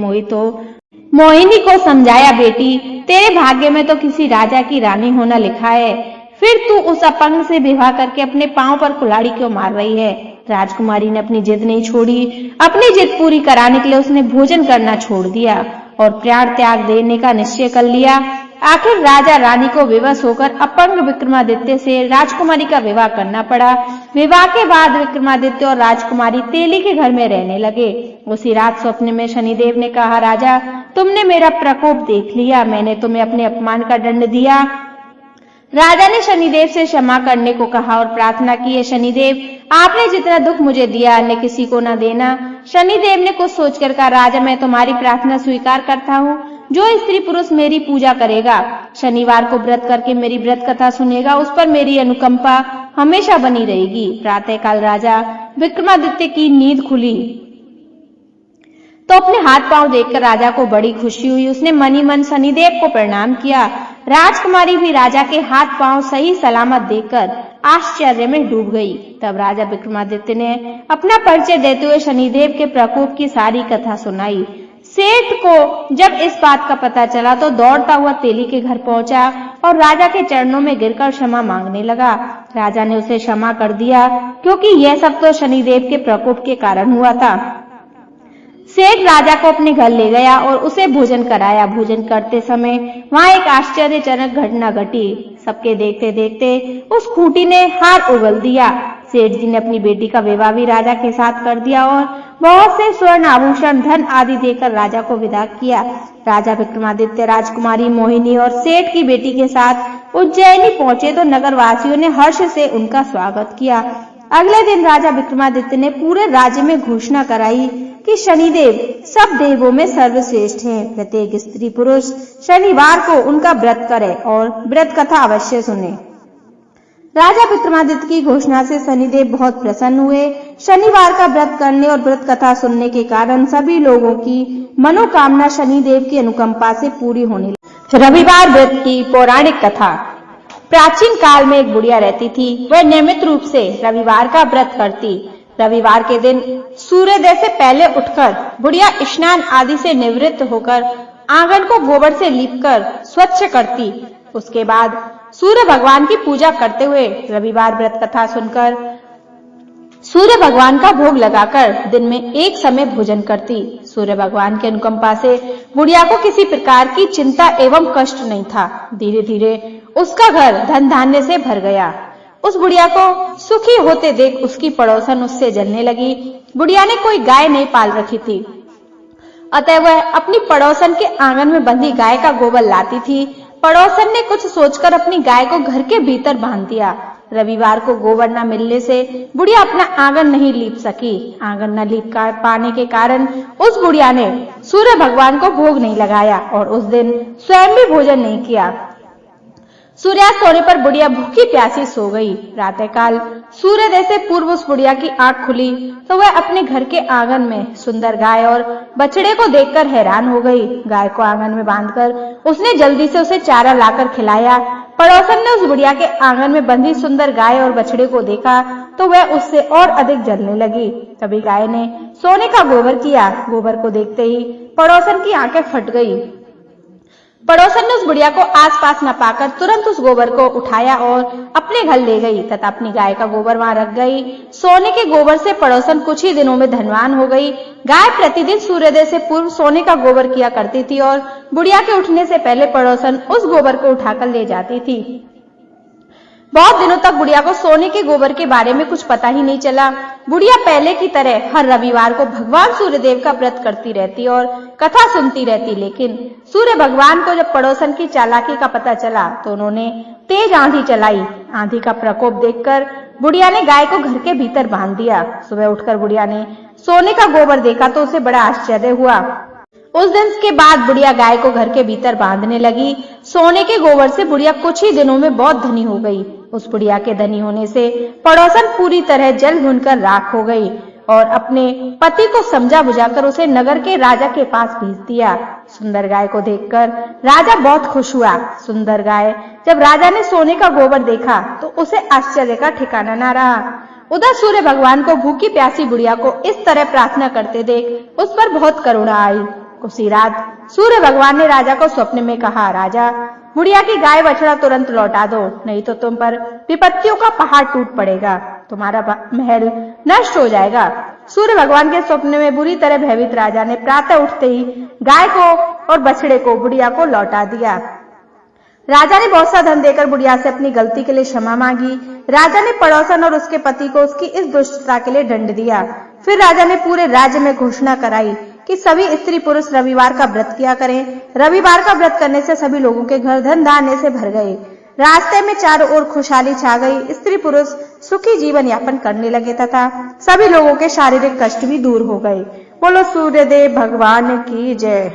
मोहिनी को समझाया, बेटी तेरे भाग्य में तो किसी राजा की रानी होना लिखा है, फिर तू उस अपंग से विवाह करके अपने पांव पर कुल्हाड़ी क्यों मार रही है। राजकुमारी ने अपनी जिद नहीं छोड़ी। अपनी जिद पूरी कराने के लिए उसने भोजन करना छोड़ दिया और प्राण त्याग देने का निश्चय कर लिया। आखिर राजा रानी को विवश होकर अपंग विक्रमादित्य से राजकुमारी का विवाह करना पड़ा। विवाह के बाद विक्रमादित्य और राजकुमारी तेली के घर में रहने लगे। उसी रात स्वप्न में शनिदेव ने कहा, राजा तुमने मेरा प्रकोप देख लिया, मैंने तुम्हें अपने अपमान का दंड दिया। राजा ने शनिदेव से क्षमा करने को कहा और प्रार्थना की, शनिदेव आपने जितना दुख मुझे दिया अन्य किसी को न देना। शनिदेव ने कुछ सोचकर कहा, राजा मैं तुम्हारी प्रार्थना स्वीकार करता हूँ। जो स्त्री पुरुष मेरी पूजा करेगा, शनिवार को व्रत करके मेरी व्रत कथा सुनेगा, उस पर मेरी अनुकंपा हमेशा बनी रहेगी। प्रातःकाल राजा विक्रमादित्य की नींद खुली तो अपने हाथ पांव देखकर राजा को बड़ी खुशी हुई। उसने मन ही मन शनिदेव को प्रणाम किया। राजकुमारी भी राजा के हाथ पांव सही सलामत देखकर आश्चर्य में डूब गई। तब राजा विक्रमादित्य ने अपना परिचय देते हुए शनिदेव के प्रकोप की सारी कथा सुनाई। सेठ को जब इस बात का पता चला तो दौड़ता हुआ तेली के घर पहुंचा और राजा के चरणों में गिरकर क्षमा मांगने लगा। राजा ने उसे क्षमा कर दिया, क्योंकि यह सब तो शनिदेव के प्रकोप के कारण हुआ था। सेठ राजा को अपने घर ले गया और उसे भोजन कराया। भोजन करते समय वहां एक आश्चर्यजनक घटना घटी। सबके देखते देखते उस खूंटी ने हार उगल दिया। सेठ जी ने अपनी बेटी का विवाह भी राजा के साथ कर दिया और बहुत से स्वर्ण आभूषण धन आदि देकर राजा को विदा किया। राजा विक्रमादित्य राजकुमारी मोहिनी और सेठ की बेटी के साथ उज्जैनी पहुंचे तो नगरवासियों ने हर्ष से उनका स्वागत किया। अगले दिन राजा विक्रमादित्य ने पूरे राज्य में घोषणा कराई कि शनिदेव सब देवों में सर्वश्रेष्ठ हैं। प्रत्येक स्त्री पुरुष शनिवार को उनका व्रत करे और व्रत कथा अवश्य सुने। राजा विक्रमादित्य की घोषणा से शनिदेव बहुत प्रसन्न हुए। शनिवार का व्रत करने और व्रत कथा सुनने के कारण सभी लोगों की मनोकामना शनिदेव की अनुकंपा से पूरी होने लगी। रविवार व्रत की पौराणिक कथा। प्राचीन काल में एक बुढ़िया रहती थी। वह नियमित रूप से रविवार का व्रत करती। रविवार के दिन सूर्योदय से पहले उठकर बुढ़िया स्नान आदि से निवृत्त होकर आंगन को गोबर से लीपकर स्वच्छ करती। उसके बाद सूर्य भगवान की पूजा करते हुए रविवार व्रत कथा सुनकर सूर्य भगवान का भोग लगाकर दिन में एक समय भोजन करती। सूर्य भगवान के अनुकंपा से बुढ़िया को किसी प्रकार की चिंता एवं कष्ट नहीं था। धीरे धीरे उसका घर धन धान्य से भर गया। उस बुढ़िया को सुखी होते देख उसकी पड़ोसन उससे जलने लगी। बुढ़िया ने कोई गाय नहीं पाल रखी थी, अतः वह अपनी पड़ोसन के आंगन में बंधी गाय का गोबर लाती थी। पड़ोसन ने कुछ सोचकर अपनी गाय को घर के भीतर बांध दिया। रविवार को गोबर न मिलने से बुढ़िया अपना आंगन नहीं लीप सकी। आंगन न लीप पाने के कारण उस बुढ़िया ने सूर्य भगवान को भोग नहीं लगाया और उस दिन स्वयं भी भोजन नहीं किया। सूर्यास्त होने पर बुढ़िया भूखी प्यासी सो गई। प्रातःकाल सूर्योदय से पूर्व उस बुढ़िया की आंख खुली तो वह अपने घर के आंगन में सुंदर गाय और बछड़े को देखकर हैरान हो गई। गाय को आंगन में बांधकर उसने जल्दी से उसे चारा लाकर खिलाया। पड़ोसन ने उस बुढ़िया के आंगन में बंधी सुंदर गाय और बछड़े को देखा तो वह उससे और अधिक जलने लगी। तभी गाय ने सोने का गोबर किया। गोबर को देखते ही पड़ोसन की आंखें फट गई। पड़ोसन ने उस बुढ़िया को आसपास न पाकर तुरंत उस गोबर को उठाया और अपने घर ले गई तथा अपनी गाय का गोबर वहां रख गई। सोने के गोबर से पड़ोसन कुछ ही दिनों में धनवान हो गई। गाय प्रतिदिन सूर्योदय से पूर्व सोने का गोबर किया करती थी और बुढ़िया के उठने से पहले पड़ोसन उस गोबर को उठाकर ले जाती थी। बहुत दिनों तक बुढ़िया को सोने के गोबर के बारे में कुछ पता ही नहीं चला। बुढ़िया पहले की तरह हर रविवार को भगवान सूर्यदेव का व्रत करती रहती और कथा सुनती रहती, लेकिन सूर्य भगवान को जब पड़ोसन की चालाकी का पता चला तो उन्होंने तेज आंधी चलाई। आंधी का प्रकोप देखकर बुढ़िया ने गाय को घर के भीतर बांध दिया। सुबह उठकर बुढ़िया ने सोने का गोबर देखा तो उसे बड़ा आश्चर्य हुआ। उस दिन के बाद बुढ़िया गाय को घर के भीतर बांधने लगी। सोने के गोबर से बुढ़िया कुछ ही दिनों में बहुत धनी हो गई। उस बुढ़िया के धनी होने से पड़ोसन पूरी तरह जल भुनकर राख हो गई और अपने पति को समझा बुझाकर उसे नगर के राजा के पास भेज दिया। सुंदर गाय को देखकर राजा बहुत खुश हुआ। सुंदर गाय जब राजा ने सोने का गोबर देखा तो उसे आश्चर्य का ठिकाना न रहा। उधर सूर्य भगवान को भूखी प्यासी बुढ़िया को इस तरह प्रार्थना करते देख उस पर बहुत करुणा आई। उसी रात सूर्य भगवान ने राजा को स्वप्न में कहा, राजा, बुढ़िया की गाय बछड़ा तुरंत लौटा दो, नहीं तो तुम पर विपत्तियों का पहाड़ टूट पड़ेगा, तुम्हारा महल नष्ट हो जाएगा। सूर्य भगवान के स्वप्न में बुरी तरह भयभीत राजा ने प्रातः उठते ही गाय को और बछड़े को बुढ़िया को लौटा दिया। राजा ने बहुत सा धन देकर बुढ़िया से अपनी गलती के लिए क्षमा मांगी। राजा ने पड़ोसन और उसके पति को उसकी इस दुष्टता के लिए दंड दिया। फिर राजा ने पूरे राज्य में घोषणा कराई कि सभी स्त्री पुरुष रविवार का व्रत किया करें। रविवार का व्रत करने से सभी लोगों के घर धन धान्य से भर गए। रास्ते में चारों ओर खुशहाली छा गई। स्त्री पुरुष सुखी जीवन यापन करने लगे तथा सभी लोगों के शारीरिक कष्ट भी दूर हो गए। बोलो सूर्यदेव भगवान की जय।